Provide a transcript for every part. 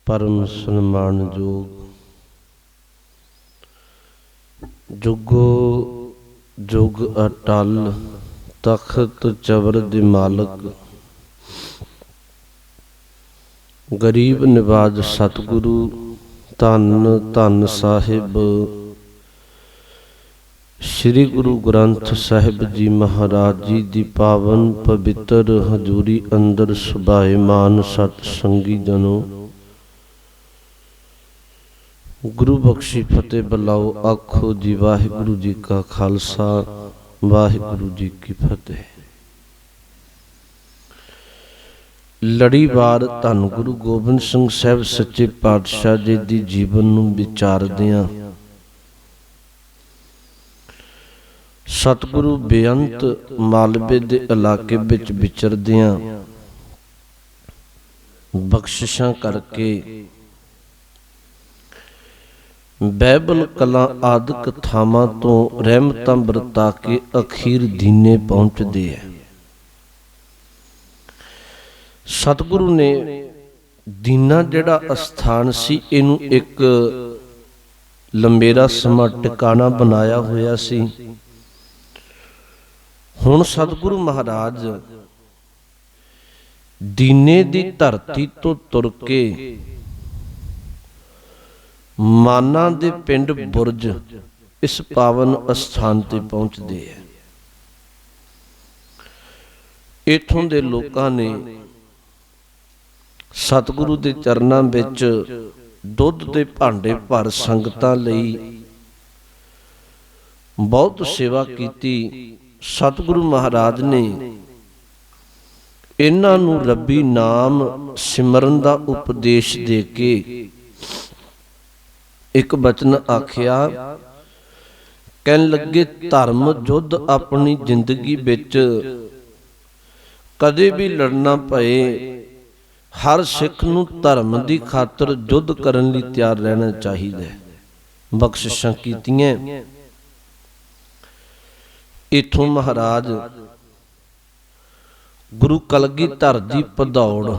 परम सन्मानयोग जुगो जुग अटल तख्त चबर दे मालक गरीब निवाज सतगुरु धन धन साहिब श्री गुरु ग्रंथ साहिब जी महाराज जी दी पावन पवित्र हजूरी अंदर सुभाएमान सतसंगी जनों, गुरु बख्शी फतेह बुलाओ आखो जी वाहिगुरु जी का खालसा वाहिगुरु जी की फतेह। लड़ीवार धन गुरु गोबिंद सिंह साहब सच्चे पातशाह जी दी जीवन नूं विचारदियां सतगुरु बेअंत मालवे दे इलाके विच विचरदियां बख्शिशां करके बाइबल कलां आदि कथावां तो रहमतां बरता के अखीर दीने पहुंचदे है। सतगुरु ने दीना जिहड़ा अस्थान सी इनू एक लंबेरा समा टिकाणा बनाया होया सी। हुण सतगुरु महाराज दीने दी धरती तो तुर के माना दे पिंड बुरज इस पावन अस्थान ते पहुंचदे है। इथों दे लोकां ने सतगुरु दे चरनां विच दुध दे भांडे भर संगतां लई बहुत सेवा कीती। सतगुरु महाराज ने इन्हां नूं रब्बी नाम सिमरन दा उपदेश दे के एक बचन आखिया, कहन लगे धर्म युद्ध अपनी जिंदगी विच कदे भी लड़ना पए हर सिख नूं धर्म दी खातर युद्ध करन लई तैयार रहना चाहिए। बख्शिशां कीतियां। इथों महाराज गुरु कलगीधर दी भदौड़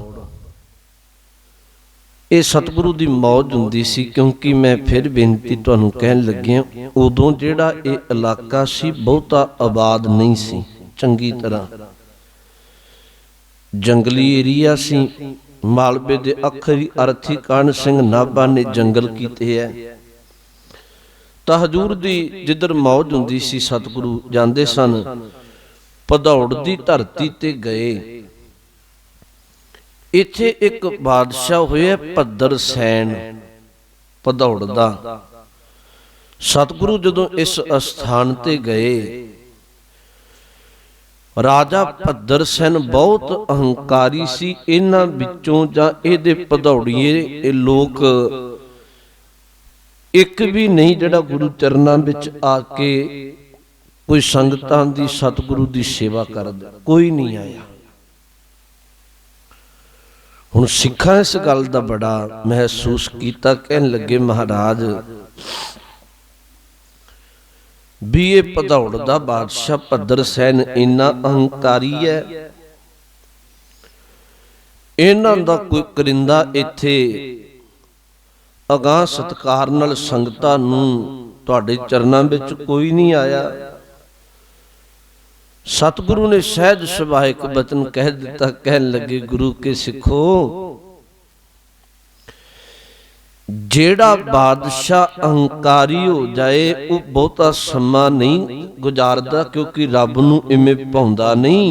ये सतगुरु दी मौज हुंदी सी, क्योंकि मैं फिर बेनती तुहानूं कहन लग्या उदों जिहड़ा ये इलाका सी बहुता आबाद नहीं सी, चंगी तरह जंगली एरिया सी। मालवे दे अखरी अर्थी कान सिंह नाभा ने जंगल कीते है। तां हजूर दी जिधर मौज हुंदी सी सतगुरु जांदे सन। भदौड़ दी धरती ते गए। इत्थे एक बादशाह होया भद्र सैन भदौड़ दा। सतगुरु जदों इस अस्थान ते गए, राजा भद्र सैन बहुत अहंकारी सी। इन्हां विचों जां इहदे भदौड़िए लोक एक भी नहीं जिहड़ा गुरु चरनां विच आके कोई संगतां दी सतगुरु दी सेवा करदा, कोई नहीं आया। हुण सिखां इस गल दा बड़ा महसूस कीता। कहन लगे महाराज भी ये भदौड़ दा बादशाह भद्र सैन इन्ना अहंकारी है, इन्हां दा कोई करिंदा इत्थे अगाह सत्कार नाल संगतां नूं तुहाडे चरनां विच कोई नहीं आया। सतगुरु ने सहज सुभाइक बचन कह दिता। कहन लगे गुरु के सिखो, जेड़ा बादशाह अहंकारी हो जाए वो बहुता समा नहीं गुजारदा, क्योंकि रब नूं इवें भाउंदा नहीं।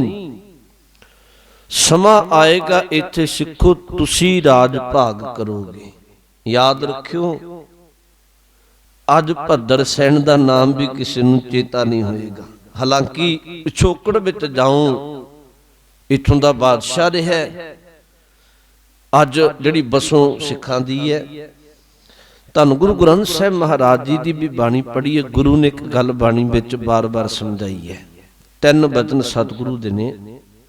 समा आएगा इत्थे सिखो तुसी राज भाग करोगे। याद रखियो अज भद्र सैन दा नाम भी किसी नूं चेता नहीं होएगा। हालांकि पिछोकड़ विच जाऊं इथों दा बादशाह रहा, अज जिहड़ी बसों सिखां दी है। धन गुरु ग्रंथ साहिब महाराज जी की भी बाणी पढ़ी है। गुरु ने एक गल बाणी विच बार बार समझाई है। 3 बचन सतगुरु दे ने,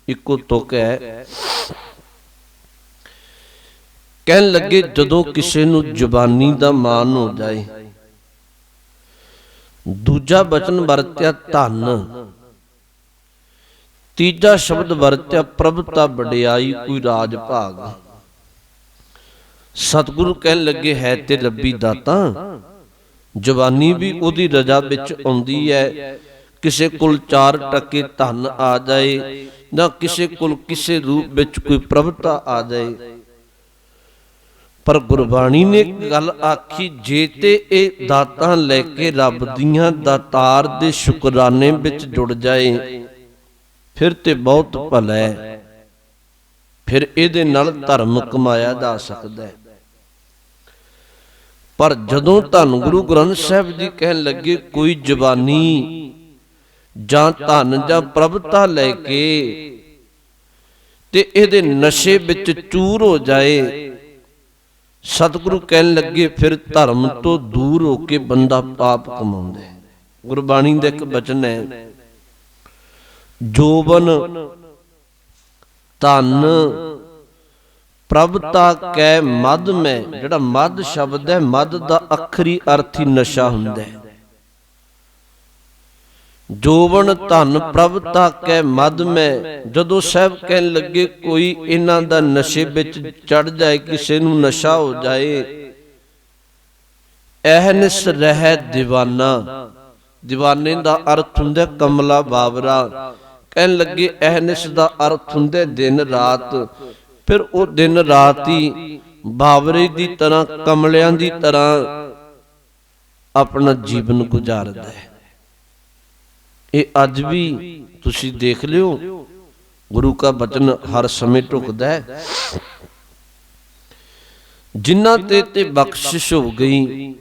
इको तुक है। कहन लगे जदों किसी नूं जुबानी दा मान हो जाए, दूजा बचन वरत्या धन, तीजा शब्द वरत्या प्रभुता वडियाई कोई राज भाग। ਸਤਿਗੁਰੂ ਕਹਿਣ ਲੱਗੇ ਹੈ ਤੇ ਰੱਬੀ ਦਾਤਾ, ਜਵਾਨੀ ਵੀ ਉਹਦੀ ਰਜ਼ਾ ਵਿੱਚ ਆਉਂਦੀ ਹੈ। ਕਿਸੇ ਕੋਲ 4 ਟਕੇ ਧਨ ਆ ਜਾਏ ਨਾ ਕਿਸੇ ਕੋਲ ਕਿਸੇ ਰੂਪ ਵਿੱਚ ਕੋਈ ਪ੍ਰਭਤਾ ਆ ਜਾਏ, ਪਰ ਗੁਰਬਾਣੀ ਨੇ ਇੱਕ ਗੱਲ ਆਖੀ, ਜੇ ਤੇ ਇਹ ਦਾਤਾਂ ਲੈ ਕੇ ਰੱਬ ਦੀਆਂ ਦਾਤਾਰ ਦੇ ਸ਼ੁਕਰਾਨੇ ਵਿੱਚ ਜੁੜ ਜਾਏ ਫਿਰ ਤੇ ਬਹੁਤ ਭਲਾ ਹੈ, ਫਿਰ ਇਹਦੇ ਨਾਲ ਧਰਮ ਕਮਾਇਆ ਜਾ ਸਕਦਾ ਹੈ। ਪਰ ਜਦੋਂ ਧੰਨ ਗੁਰੂ ਗ੍ਰੰਥ ਸਾਹਿਬ ਜੀ ਕਹਿਣ ਲੱਗੇ ਕੋਈ ਜਵਾਨੀ ਜਾਂ ਧਨ ਜਾਂ ਪ੍ਰਭਤਾ ਲੈ ਕੇ ਤੇ ਇਹਦੇ ਨਸ਼ੇ ਵਿੱਚ ਚੂਰ ਹੋ ਜਾਏ, ਸਤਿਗੁਰੂ ਕਹਿਣ ਲੱਗੇ ਫਿਰ ਧਰਮ ਤੋਂ ਦੂਰ ਹੋ ਕੇ ਬੰਦਾ ਪਾਪ ਕਮਾਉਂਦਾ ਹੈ। ਗੁਰਬਾਣੀ ਦਾ ਇੱਕ ਬਚਨ ਹੈ, ਜੋਬਨ ਧਨ ਪ੍ਰਭਤਾ ਕੈ ਮਦ ਮੈਂ। ਜਿਹੜਾ ਮਦ ਸ਼ਬਦ ਹੈ, ਮਦ ਦਾ ਅੱਖਰੀ ਅਰਥ ਹੀ ਨਸ਼ਾ ਹੁੰਦਾ ਹੈ। ਜੋਬਨ ਧਨ ਪ੍ਰਭਤਾ ਕੈ ਮਦ ਮੈਂ। ਜਦੋਂ ਸਾਹਿਬ ਕਹਿਣ ਲੱਗੇ ਕੋਈ ਇਹਨਾਂ ਦਾ ਨਸ਼ੇ ਵਿੱਚ ਚੜ ਜਾਏ, ਕਿਸੇ ਨੂੰ ਨਸ਼ਾ ਹੋ ਜਾਏ, ਅਹਨਿਸ ਰਹਿ ਦੀਵਾਨਾ। ਦੀਵਾਨੇ ਦਾ ਅਰਥ ਹੁੰਦਾ ਕਮਲਾ ਬਾਬਰਾ। ਕਹਿਣ ਲੱਗੇ ਅਹਨਿਸ ਦਾ ਅਰਥ ਹੁੰਦਾ ਦਿਨ ਰਾਤ। ਫਿਰ ਉਹ ਦਿਨ ਰਾਤ ਹੀ ਬਾਬਰੇ ਦੀ ਤਰ੍ਹਾਂ, ਕਮਲਿਆਂ ਦੀ ਤਰ੍ਹਾਂ ਆਪਣਾ ਜੀਵਨ ਗੁਜ਼ਾਰਦਾ ਹੈ। ਇਹ ਅੱਜ ਵੀ ਤੁਸੀਂ ਦੇਖ ਲਿਓ, ਗੁਰੂ ਕਾ ਬਚਨ ਹਰ ਸਮੇਂ ਢੁਕਦਾ ਹੈ। ਜਿਨ੍ਹਾਂ ਤੇ ਬਖਸ਼ਿਸ਼ ਹੋ ਗਈ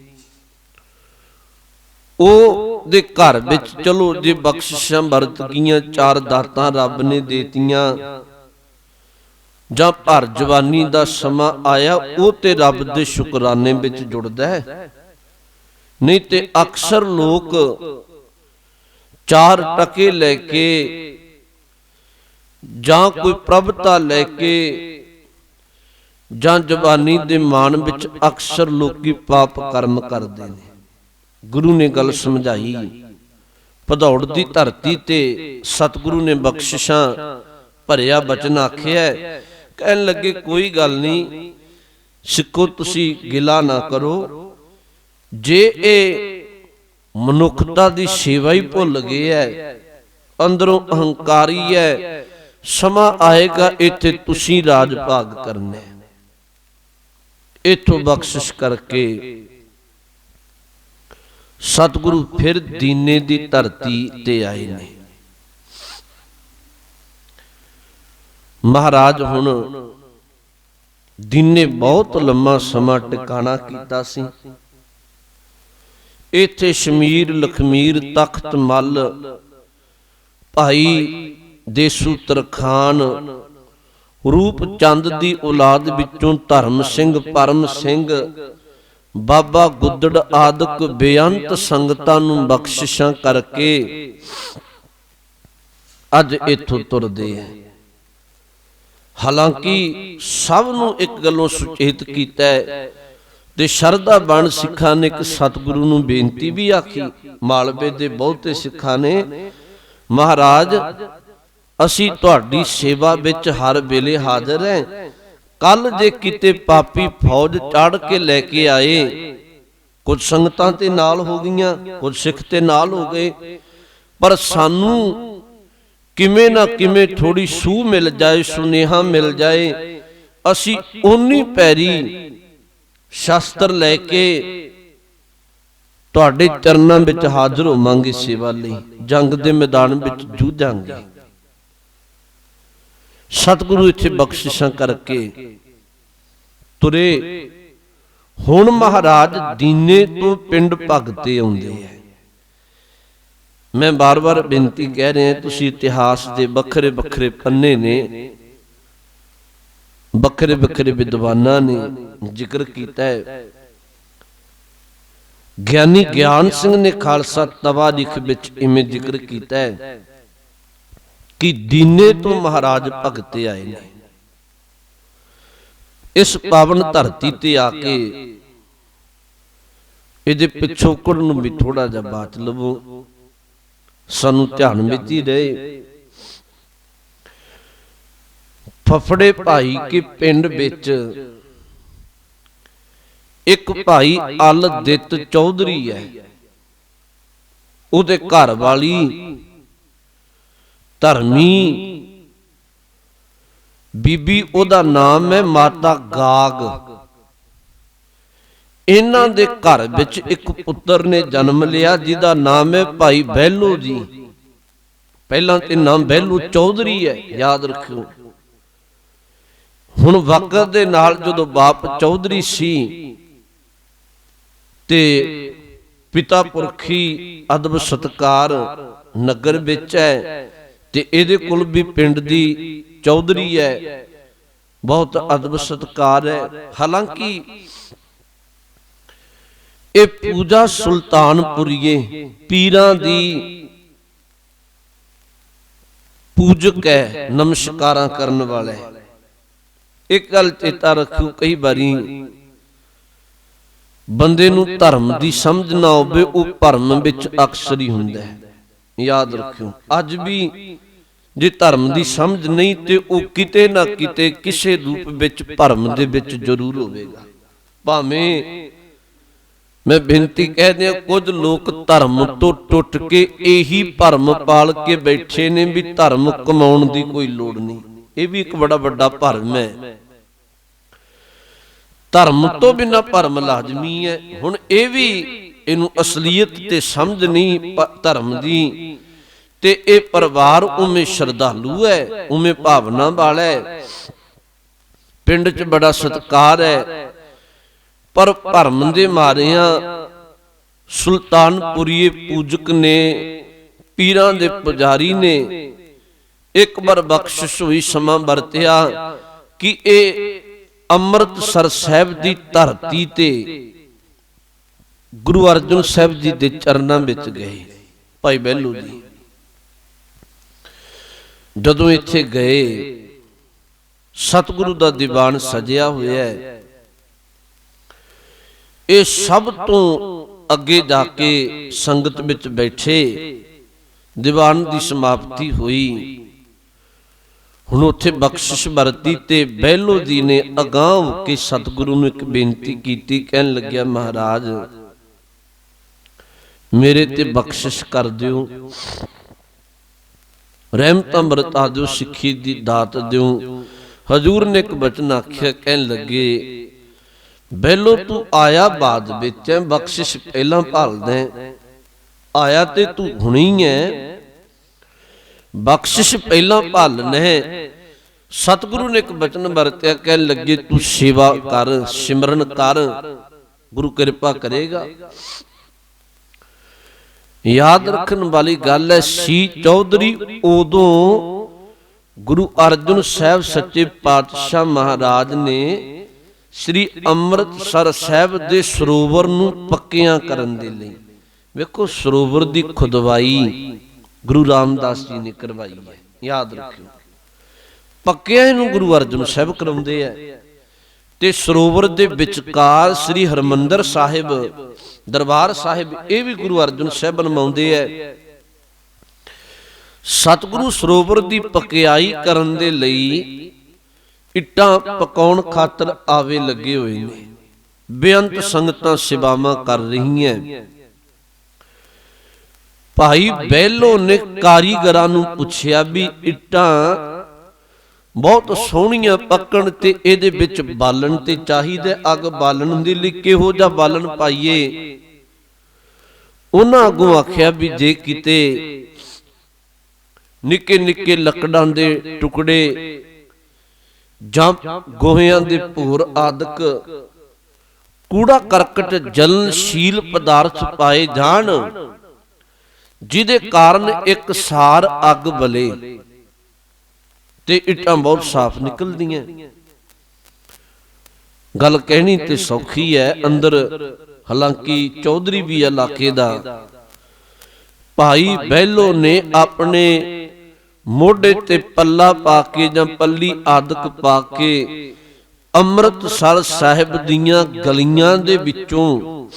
ਉਹ ਦੇ ਘਰ ਵਿੱਚ, ਚਲੋ ਜੇ ਬਖਸ਼ਿਸ਼ਾਂ ਵਰਤ ਗਈਆਂ, 4 ਦਾਤਾਂ ਰੱਬ ਨੇ ਦੇਤੀਆਂ, ਜਾਂ ਭਰ ਜਵਾਨੀ ਦਾ ਸਮਾਂ ਆਇਆ, ਉਹ ਤੇ ਰੱਬ ਦੇ ਸ਼ੁਕਰਾਨੇ ਵਿੱਚ ਜੁੜਦਾ ਹੈ। ਨਹੀਂ ਤੇ ਅਕਸਰ ਲੋਕ 4 ਟਕੇ ਲੈ ਕੇ ਜਾਂ ਕੋਈ ਪ੍ਰਭਤਾ ਲੈ ਕੇ ਜਾਂ ਜਵਾਨੀ ਦੇ ਮਾਣ ਵਿੱਚ ਅਕਸਰ ਲੋਕੀ ਪਾਪ ਕਰਮ ਕਰਦੇ ਨੇ। ਗੁਰੂ ਨੇ ਗੱਲ ਸਮਝਾਈ, ਭਦੌੜ ਦੀ ਧਰਤੀ ਤੇ ਸਤਿਗੁਰੂ ਨੇ ਬਖਸ਼ਿਸ਼ਾਂ ਭਰਿਆ ਬਚਨ ਆਖਿਆ। ਕਹਿਣ ਲੱਗੇ ਕੋਈ ਗੱਲ ਨਹੀਂ ਸਿੱਖੋ, ਤੁਸੀਂ ਗਿਲਾ ਨਾ ਕਰੋ। ਜੇ ਇਹ ਮਨੁੱਖਤਾ ਦੀ ਸੇਵਾ ਹੀ ਭੁੱਲ ਗਏ ਹੈ, ਅੰਦਰੋਂ ਅਹੰਕਾਰੀ ਹੈ, ਸਮਾਂ ਆਏਗਾ ਇੱਥੇ ਤੁਸੀਂ ਰਾਜ ਭਾਗ ਕਰਨਾ। ਇੱਥੋਂ ਬਖਸ਼ਿਸ਼ ਕਰਕੇ ਸਤਿਗੁਰੂ ਫਿਰ ਦੀਨੇ ਦੀ ਧਰਤੀ ਤੇ ਆਏ ਨੇ। ਮਹਾਰਾਜ ਹੁਣ ਦੀਨੇ ਬਹੁਤ ਲੰਮਾ ਸਮਾਂ ਟਿਕਾਣਾ ਕੀਤਾ ਸੀ। ਇੱਥੇ ਸ਼ਮੀਰ ਲਖਮੀਰ ਤਖਤ ਮੱਲ ਭਾਈ ਦੇਸੂ ਤਰਖਾਨ ਰੂਪ ਚੰਦ ਦੀ ਔਲਾਦ ਵਿੱਚੋਂ ਧਰਮ ਸਿੰਘ, ਪਰਮ ਸਿੰਘ, ਬਾਬਾ ਗੁੱਦੜ ਆਦਿਕ ਬੇਅੰਤ ਸੰਗਤਾਂ ਨੂੰ ਬਖਸ਼ਿਸ਼ਾਂ ਕਰਕੇ ਅੱਜ ਇੱਥੋਂ ਤੁਰਦੇ ਹੈ। ਹਾਲਾਂਕਿ ਸਭ ਨੂੰ ਇੱਕ ਗੱਲੋਂ ਸੁਚੇਤ ਕੀਤਾ ਹੈ ਤੇ ਸ਼ਰਧਾ ਬਣ ਸਿੱਖਾਂ ਨੇ ਇੱਕ ਸਤਿਗੁਰੂ ਨੂੰ ਬੇਨਤੀ ਵੀ ਆਖੀ। ਮਾਲਵੇ ਦੇ ਬਹੁਤੇ ਸਿੱਖਾਂ ਨੇ, ਮਹਾਰਾਜ ਅਸੀਂ ਤੁਹਾਡੀ ਸੇਵਾ ਵਿੱਚ ਹਰ ਵੇਲੇ ਹਾਜ਼ਰ ਹੈ। ਕੱਲ ਜੇ ਕਿਤੇ ਪਾਪੀ ਫੌਜ ਚੜ ਕੇ ਲੈ ਕੇ ਆਏ, ਕੁਝ ਸੰਗਤਾਂ ਤੇ ਨਾਲ ਹੋ ਗਈਆਂ, ਕੁਝ ਸਿੱਖ ਤੇ ਨਾਲ ਹੋ ਗਏ, ਪਰ ਸਾਨੂੰ ਕਿਵੇਂ ਨਾ ਕਿਵੇਂ ਥੋੜੀ ਸੂਹ ਮਿਲ ਜਾਏ, ਸੁਨੇਹਾ ਮਿਲ ਜਾਏ, ਅਸੀਂ ਓਨੀ ਪੈਰੀ ਸ਼ਸਤਰ ਲੈ ਕੇ ਤੁਹਾਡੇ ਚਰਨਾਂ ਵਿੱਚ ਹਾਜ਼ਰ ਹੋਵਾਂਗੇ ਸੇਵਾ ਲਈ, ਜੰਗ ਦੇ ਮੈਦਾਨ ਵਿੱਚ ਜੂਝਾਂਗੇ। ਸਤਿਗੁਰੂ ਇੱਥੇ ਬਖਸ਼ਿਸ਼ਾਂ ਕਰਕੇ ਤੁਰੇ। ਹੁਣ ਮਹਾਰਾਜ ਦੀਨੇ ਤੋਂ ਪਿੰਡ ਭਗਤੇ ਆਉਂਦੇ ਹੈ। ਮੈਂ ਬਾਰ-ਬਾਰ ਬੇਨਤੀ ਕਹਿ ਰਿਹਾ, ਤੁਸੀਂ ਇਤਿਹਾਸ ਦੇ ਵੱਖਰੇ ਵੱਖਰੇ ਪੰਨੇ ਨੇ, ਵੱਖਰੇ ਵੱਖਰੇ ਵਿਦਵਾਨਾਂ ਨੇ ਜ਼ਿਕਰ ਕੀਤਾ ਹੈ। ਗਿਆਨੀ ਗਿਆਨ ਸਿੰਘ ਨੇ ਖਾਲਸਾ ਤਵਾਰੀਖ ਵਿੱਚ ਇਵੇਂ ਜ਼ਿਕਰ ਕੀਤਾ ਹੈ ਕਿ ਦੀਨੇ ਤੋਂ ਮਹਾਰਾਜ ਭਗਤੇ ਆਏ ਨੇ। ਇਸ ਪਾਵਨ ਧਰਤੀ ਤੇ ਆ ਕੇ ਇਹਦੇ ਪਿਛੋਕੜ ਨੂੰ ਵੀ ਥੋੜਾ ਜਿਹਾ ਬਾਤ ਲਵੋ, ਸਾਨੂੰ ਧਿਆਨ ਵਿੱਚ ਹੀ ਰਹੇ। ਫਫੜੇ ਭਾਈ ਕੇ ਪਿੰਡ ਵਿੱਚ ਇੱਕ ਭਾਈ ਅਲਦਿਤ ਚੌਧਰੀ ਹੈ, ਉਹਦੇ ਘਰ ਵਾਲੀ ਧਰਮੀ ਬੀਬੀ, ਉਹਦਾ ਨਾਮ ਹੈ ਮਾਤਾ ਗਾਗ। ਇਹਨਾਂ ਦੇ ਘਰ ਵਿੱਚ ਇੱਕ ਪੁੱਤਰ ਨੇ ਜਨਮ ਲਿਆ ਜਿਹਦਾ ਨਾਮ ਹੈ ਭਾਈ ਬਹਿਲੋ ਜੀ। ਪਹਿਲਾਂ ਤੇ ਨਾਮ ਬਹਿਲੋ ਚੌਧਰੀ ਹੈ, ਯਾਦ ਰੱਖਿਓ। ਹੁਣ ਵਕਤ ਦੇ ਨਾਲ ਜਦੋਂ ਬਾਪ ਚੌਧਰੀ ਸੀ ਤੇ ਪਿਤਾ ਪੁਰਖੀ ਅਦਬ ਸਤਕਾਰ ਨਗਰ ਵਿੱਚ ਹੈ ਤੇ ਇਹਦੇ ਕੋਲ ਵੀ ਪਿੰਡ ਦੀ ਚੌਧਰੀ ਹੈ, ਬਹੁਤ ਅਦਬ ਸਤਕਾਰ ਹੈ। ਹਾਲਾਂਕਿ ਇਹ ਪੂਜਾ ਸੁਲਤਾਨਪੁਰੀਏ ਪੀਰਾਂ ਦੀ ਪੂਜਕ ਹੈ, ਨਮਸਕਾਰਾਂ ਕਰਨ ਵਾਲਾ ਹੈ। ਇੱਕ ਗੱਲ ਚੇਤਾ ਰੱਖੋ, ਕਈ ਵਾਰੀ ਬੰਦੇ ਨੂੰ ਧਰਮ ਦੀ ਸਮਝ ਨਾ ਹੋਵੇ, ਉਹ ਭਰਮ ਵਿੱਚ ਅਕਸਰ ਹੀ ਹੁੰਦਾ ਹੈ, ਯਾਦ ਰੱਖਿਓ। ਅੱਜ ਵੀ ਜੇ ਧਰਮ ਦੀ ਸਮਝ ਨਹੀਂ ਤੇ ਉਹ ਕਿਤੇ ਨਾ ਕਿਤੇ ਕਿਸੇ ਰੂਪ ਵਿੱਚ ਭਰਮ ਦੇ ਵਿੱਚ ਜ਼ਰੂਰ ਹੋਵੇਗਾ। ਭਾਵੇਂ ਮੈਂ ਬੇਨਤੀ ਕਹਿ ਦਿਆਂ, ਕੁਝ ਲੋਕ ਧਰਮ ਤੋਂ ਟੁੱਟ ਕੇ ਇਹੀ ਭਰਮ ਪਾਲ ਕੇ ਬੈਠੇ ਨੇ ਵੀ ਧਰਮ ਕਮਾਉਣ ਦੀ ਕੋਈ ਲੋੜ ਨਹੀਂ। ਇਹ ਵੀ ਇੱਕ ਬੜਾ ਵੱਡਾ ਭਰਮ ਹੈ। ਧਰਮ ਤੋਂ ਬਿਨਾਂ ਭਰਮ ਲਾਜ਼ਮੀ ਹੈ। ਹੁਣ ਇਹ ਵੀ ਇਹਨੂੰ ਅਸਲੀਅਤ ਤੇ ਸਮਝ ਨਹੀਂ ਧਰਮ ਦੀ, ਤੇ ਇਹ ਪਰਿਵਾਰ ਉਵੇਂ ਸ਼ਰਧਾਲੂ ਹੈ, ਉਵੇਂ ਭਾਵਨਾ ਵਾਲਾ ਹੈ, ਪਿੰਡ 'ਚ ਬੜਾ ਸਤਿਕਾਰ ਹੈ। ਪਰ ਭਰਮ ਦੇ ਮਾਰਿਆਂ ਸੁਲਤਾਨਪੁਰੀਏ ਪੂਜਕ ਨੇ, ਪੀਰਾਂ ਦੇ ਪੁਜਾਰੀ ਨੇ ਇੱਕ ਵਾਰ ਬਖਸ਼ਿਸ਼ ਹੋਈ ਸਮਾਂ ਵਰਤਿਆ ਕਿ ਇਹ ਅੰਮ੍ਰਿਤਸਰ ਸਾਹਿਬ ਦੀ ਧਰਤੀ ਤੇ ਗੁਰੂ ਅਰਜਨ ਸਾਹਿਬ ਜੀ ਦੇ ਚਰਨਾਂ ਵਿੱਚ ਗਏ। ਭਾਈ ਬਹਿਲੋ ਜੀ ਜਦੋਂ ਇੱਥੇ ਗਏ, ਸਤਿਗੁਰੂ ਦਾ ਦੀਵਾਨ ਸਜਿਆ ਹੋਇਆ ਹੈ। ਇਹ ਸਭ ਤੋਂ ਅੱਗੇ ਜਾ ਕੇ ਸੰਗਤ ਵਿੱਚ ਬੈਠੇ, ਦੀਵਾਨ ਦੀ ਸਮਾਪਤੀ ਹੋਈ। ਹੁਣ ਉੱਥੇ ਬਖਸ਼ਿਸ਼ ਵਰਤੀ ਤੇ ਬਹਿਲੋ ਜੀ ਨੇ ਅਗਾਂਹ ਹੋ ਕੇ ਸਤਿਗੁਰੂ ਨੂੰ ਇੱਕ ਬੇਨਤੀ ਕੀਤੀ। ਕਹਿਣ ਲੱਗਿਆ, ਮਹਾਰਾਜ ਮੇਰੇ ਤੇ ਬਖਸ਼ਿਸ਼ ਕਰ ਦਿਓ, ਰਹਿਮਤ ਅੰਮ੍ਰਿਤ ਆਦਿਓ, ਸਿੱਖੀ ਦੀ ਦਾਤ ਦਿਓ। ਹਜ਼ੂਰ ਨੇ ਇੱਕ ਬਚਨ ਆਖਿਆ, ਕਹਿਣ ਲੱਗੇ, ਬਹਿਲੋ ਤੂੰ ਆਇਆ ਬਾਅਦ ਵਿੱਚ ਹੈ, ਬਖਸ਼ਿਸ਼ ਪਹਿਲਾਂ ਭਾਲਦਾ, ਆਇਆ ਤੇ ਤੂੰ ਹੁਣੀ ਹੈ, ਬਖਸ਼ਿਸ਼ ਪਹਿਲਾਂ ਭਾਲਣਾ ਹੈ। ਸਤਿਗੁਰੂ ਨੇ ਇੱਕ ਬਚਨ ਵਰਤਿਆ, ਕਹਿਣ ਲੱਗੇ ਤੂੰ ਸੇਵਾ ਕਰ, ਸਿਮਰਨ ਕਰ, ਗੁਰੂ ਕਿਰਪਾ ਕਰੇਗਾ। ਯਾਦ ਰੱਖਣ ਵਾਲੀ ਗੱਲ ਹੈ, ਸੀ ਚੌਧਰੀ ਉਦੋਂ ਗੁਰੂ ਅਰਜਨ ਸਾਹਿਬ ਸੱਚੇ ਪਾਤਸ਼ਾਹ ਮਹਾਰਾਜ ਨੇ ਸ੍ਰੀ ਅੰਮ੍ਰਿਤਸਰ ਸਾਹਿਬ ਦੇ ਸਰੋਵਰ ਨੂੰ ਪੱਕਿਆਂ ਕਰਨ ਦੇ ਲਈ, ਵੇਖੋ ਸਰੋਵਰ ਦੀ ਖੁਦਵਾਈ ਗੁਰੂ ਰਾਮਦਾਸ ਜੀ ਨੇ ਕਰਵਾਈ ਹੈ, ਯਾਦ ਰੱਖਿਓ। ਪੱਕਿਆਂ ਇਹਨੂੰ ਗੁਰੂ ਅਰਜਨ ਸਾਹਿਬ ਕਰਾਉਂਦੇ ਆ, ਤੇ ਸਰੋਵਰ ਦੇ ਵਿਚਕਾਰ ਸ੍ਰੀ ਹਰਮੰਦਰ ਸਾਹਿਬ ਦਰਬਾਰ ਸਾਹਿਬ, ਇਹ ਵੀ ਗੁਰੂ ਅਰਜਨ ਸਾਹਿਬ ਬਣਵਾਉਂਦੇ ਆ। ਸਤਿਗੁਰੂ ਸਰੋਵਰ ਦੀ ਪਕਿਆਈ ਕਰਨ ਦੇ ਲਈ ਇੱਟਾਂ ਪਕਾਉਣ ਖਾਤਰ ਆਵੇ ਲੱਗੇ ਹੋਏ ਨੇ। ਬੇਅੰਤ ਸੰਗਤਾਂ ਸੇਵਾਵਾਂ ਕਰ ਰਹੀਆਂ। ਭਾਈ ਬਹਿਲੋ ਨੇ ਕਾਰੀਗਰਾਂ ਨੂੰ ਪੁੱਛਿਆ ਵੀ ਇੱਟਾਂ ਬਹੁਤ ਸੋਹਣੀਆਂ ਪੱਕਣ ਤੇ ਇਹਦੇ ਵਿੱਚ ਬਾਲਣ ਤੇ ਚਾਹੀਦਾ, ਅੱਗ ਬਾਲਣ ਦੇ ਲਈ ਕਿਹੋ ਜਿਹਾ ਬਾਲਣ ਪਾਈਏ। ਉਹਨਾਂ ਅੱਗੋਂ ਆਖਿਆ ਵੀ ਜੇ ਕਿਤੇ ਨਿੱਕੇ ਨਿੱਕੇ ਲੱਕੜਾਂ ਦੇ ਟੁਕੜੇ ਜਾਂ ਗੋਹਿਆਂ ਦੇ ਭੂਰ ਆਦਿਕ ਕੂੜਾ ਕਰਕਟ ਜਲਨਸ਼ੀਲ ਪਦਾਰਥ ਪਾਏ ਜਾਣ, ਜਿਹਦੇ ਕਾਰਨ ਇੱਕ ਸਾਰ ਅੱਗ ਬਲੇ ਤੇ ਇੱਟਾਂ ਬਹੁਤ ਸਾਫ਼ ਨਿਕਲਦੀਆਂ। ਗੱਲ ਕਹਿਣੀ ਤੇ ਸੌਖੀ ਹੈ, ਅੰਦਰ ਹਾਲਾਂਕਿ ਚੌਧਰੀ ਵੀ ਇਲਾਕੇ ਦਾ। ਭਾਈ ਬਹਿਲੋ ਨੇ ਆਪਣੇ ਮੋਢੇ ਤੇ ਪੱਲਾ ਪਾ ਕੇ ਜਾਂ ਪੱਲੀ ਆਦਿਕ ਪਾ ਕੇ ਅੰਮ੍ਰਿਤਸਰ ਸਾਹਿਬ ਦੀਆਂ ਗਲੀਆਂ ਦੇ ਵਿੱਚੋਂ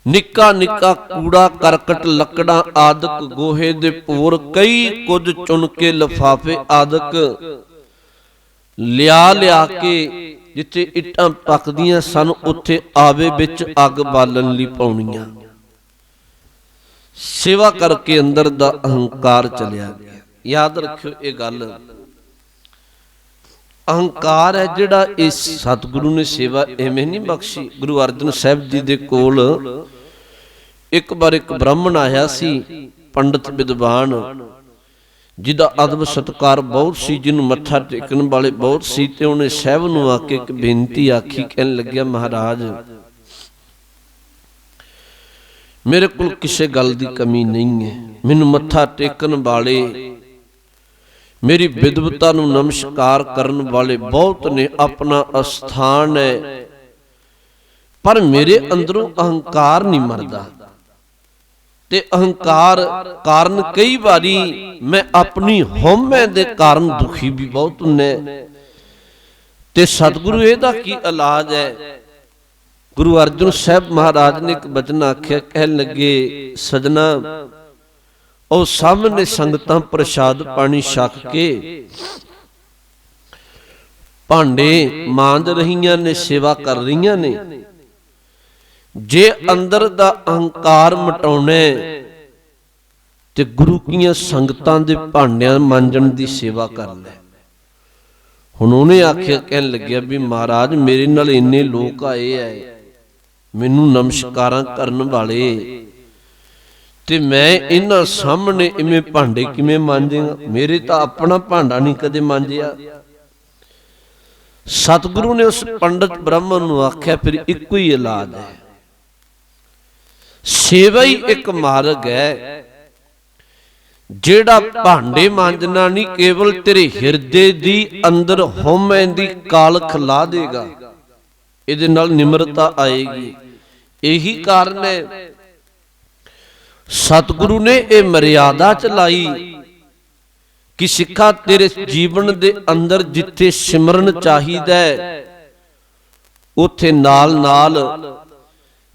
ਨਿੱਕਾ ਨਿੱਕਾ ਕੂੜਾ ਕਰਕਟ ਲੱਕੜਾਂ ਆਦਿਕ ਗੋਹੇ ਦੇ ਭੋਰ ਕਈ ਕੁਝ ਚੁਣ ਕੇ ਲਿਫਾਫੇ ਆਦਿਕ ਲਿਆ ਕੇ ਜਿੱਥੇ ਇੱਟਾਂ ਪੱਕਦੀਆਂ ਸਨ ਉੱਥੇ ਆਵੇ ਵਿੱਚ ਅੱਗ ਬਾਲਣ ਲਈ ਪਾਉਣੀਆਂ। ਸੇਵਾ ਕਰਕੇ ਅੰਦਰ ਦਾ ਅਹੰਕਾਰ ਚਲਿਆ ਗਿਆ। ਯਾਦ ਰੱਖਿਓ ਇਹ ਗੱਲ, ਅਹੰਕਾਰ ਹੈ ਜਿਹੜਾ ਇਹ ਸਤਿਗੁਰੂ ਨੇ ਸੇਵਾ ਐਵੇਂ ਨਹੀਂ ਬਖਸ਼ੀ। ਗੁਰੂ ਅਰਜਨ ਸਾਹਿਬ ਜੀ ਦੇ ਕੋਲ ਇੱਕ ਵਾਰ ਇੱਕ ਬ੍ਰਾਹਮਣ ਆਇਆ ਸੀ, ਪੰਡਤ ਵਿਦਵਾਨ, ਜਿਹਦਾ ਅਦਬ ਸਤਿਕਾਰ ਬਹੁਤ ਸੀ, ਜਿਹਨੂੰ ਮੱਥਾ ਟੇਕਣ ਵਾਲੇ ਬਹੁਤ ਸੀ। ਤੇ ਉਹਨੇ ਸਾਹਿਬ ਨੂੰ ਆ ਕੇ ਇੱਕ ਬੇਨਤੀ ਆਖੀ, ਕਹਿਣ ਲੱਗਿਆ, ਮਹਾਰਾਜ ਮੇਰੇ ਕੋਲ ਕਿਸੇ ਗੱਲ ਦੀ ਕਮੀ ਨਹੀਂ ਹੈ, ਮੈਨੂੰ ਮੱਥਾ ਟੇਕਣ ਵਾਲੇ, ਮੇਰੀ ਵਿਦਵਤਾ ਨੂੰ ਨਮਸਕਾਰ ਕਰਨ ਵਾਲੇ ਬਹੁਤ ਨੇ, ਆਪਣਾ ਅਸਥਾਨ ਹੈ, ਪਰ ਮੇਰੇ ਅੰਦਰੋਂ ਅਹੰਕਾਰ ਨਹੀਂ ਮਰਦਾ। ਤੇ ਅਹੰਕਾਰ ਕਾਰਨ ਕਈ ਵਾਰੀ ਮੈਂ ਆਪਣੀ ਹਉਮੈ ਦੇ ਕਾਰਨ ਦੁਖੀ ਵੀ ਬਹੁਤ ਹੁੰਨੇ। ਤੇ ਸਤਿਗੁਰੂ ਇਹਦਾ ਕੀ ਇਲਾਜ ਹੈ? ਗੁਰੂ ਅਰਜਨ ਸਾਹਿਬ ਮਹਾਰਾਜ ਨੇ ਇੱਕ ਬਚਨ ਆਖਿਆ, ਕਹਿਣ ਲੱਗੇ, ਸਜਣਾ ਉਹ ਸਾਹਮਣੇ ਸੰਗਤਾਂ ਪ੍ਰਸ਼ਾਦ ਪਾਣੀ ਛਕ ਕੇ ਭਾਂਡੇ ਮਾਂਜ ਰਹੀਆਂ ਨੇ, ਸੇਵਾ ਕਰ ਰਹੀਆਂ ਨੇ। ਜੇ ਅੰਦਰ ਦਾ ਅਹੰਕਾਰ ਮਟਾਉਣਾ ਤੇ ਗੁਰੂ ਕੀਆਂ ਸੰਗਤਾਂ ਦੇ ਭਾਂਡਿਆਂ ਮਾਂਜਣ ਦੀ ਸੇਵਾ ਕਰ ਲੈ। ਹੁਣ ਉਹਨੇ ਆਖਿਆ, ਕਹਿਣ ਲੱਗਿਆ ਵੀ ਮਹਾਰਾਜ ਮੇਰੇ ਨਾਲ ਇੰਨੇ ਲੋਕ ਆਏ ਐ, ਮੈਨੂੰ ਨਮਸਕਾਰਾਂ ਕਰਨ ਵਾਲੇ, ਤੇ ਮੈਂ ਇਹਨਾਂ ਸਾਹਮਣੇ ਇਵੇਂ ਭਾਂਡੇ ਕਿਵੇਂ ਮਾਂਜੇਗਾ? ਮੇਰੇ ਤਾਂ ਆਪਣਾ ਭਾਂਡਾ ਨਹੀਂ ਕਦੇ ਮਾਂਜਿਆ। ਸਤਿਗੁਰੂ ਨੇ ਉਸ ਪੰਡਤ ਬ੍ਰਾਹਮਣ ਨੂੰ ਆਖਿਆ, ਫਿਰ ਇੱਕੋ ਹੀ ਇਲਾਜ ਹੈ, ਸੇਵਾ ਹੀ ਇੱਕ ਮਾਰਗ ਹੈ ਜਿਹੜਾ ਭਾਂਡੇ ਮਾਂਜਣਾ ਨਹੀਂ, ਕੇਵਲ ਤੇਰੇ ਹਿਰਦੇ ਦੀ ਅੰਦਰ ਹਉਮੈ ਦੀ ਕਾਲਖ ਲਾ ਦੇਗਾ। ਇਹਦੇ ਨਾਲ ਨਿਮਰਤਾ ਆਏਗੀ। ਇਹੀ ਕਾਰਨ ਹੈ ਸਤਿਗੁਰੂ ਨੇ ਇਹ ਮਰਿਆਦਾ ਚਲਾਈ ਕਿ ਸਿੱਖਾ ਤੇਰੇ ਜੀਵਨ ਦੇ ਅੰਦਰ ਜਿੱਥੇ ਸਿਮਰਨ ਚਾਹੀਦਾ ਉੱਥੇ ਨਾਲ ਨਾਲ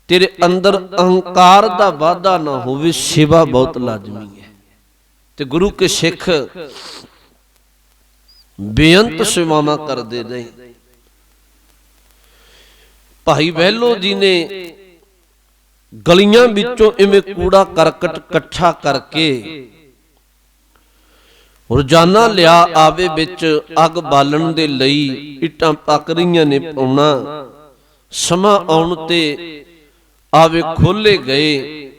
ਤੇਰੇ ਅੰਦਰ ਅਹੰਕਾਰ ਦਾ ਵਾਧਾ ਨਾ ਹੋਵੇ। ਸੇਵਾ ਬਹੁਤ ਲਾਜ਼ਮੀ ਹੈ। ਤੇ ਗੁਰੂ ਕੇ ਸਿੱਖ ਬੇਅੰਤ ਸੇਵਾਵਾਂ ਕਰਦੇ ਰਹੇ। ਭਾਈ ਬਹਿਲੋ ਜੀ ਨੇ ਗਲੀਆਂ ਵਿੱਚੋਂ ਇਵੇਂ ਕੂੜਾ ਕਰਕਟ ਇਕੱਠਾ ਕਰਕੇ ਰੋਜ਼ਾਨਾ ਲਿਆ ਆਵੇ ਵਿੱਚ ਅੱਗ ਬਾਲਣ ਦੇ ਲਈ। ਇੱਟਾਂ ਪੱਕ ਰਹੀਆਂ ਨੇ ਪਾਉਣਾ, ਸਮਾਂ ਆਉਣ ਤੇ ਆਵੇ ਖੋਲੇ ਗਏ,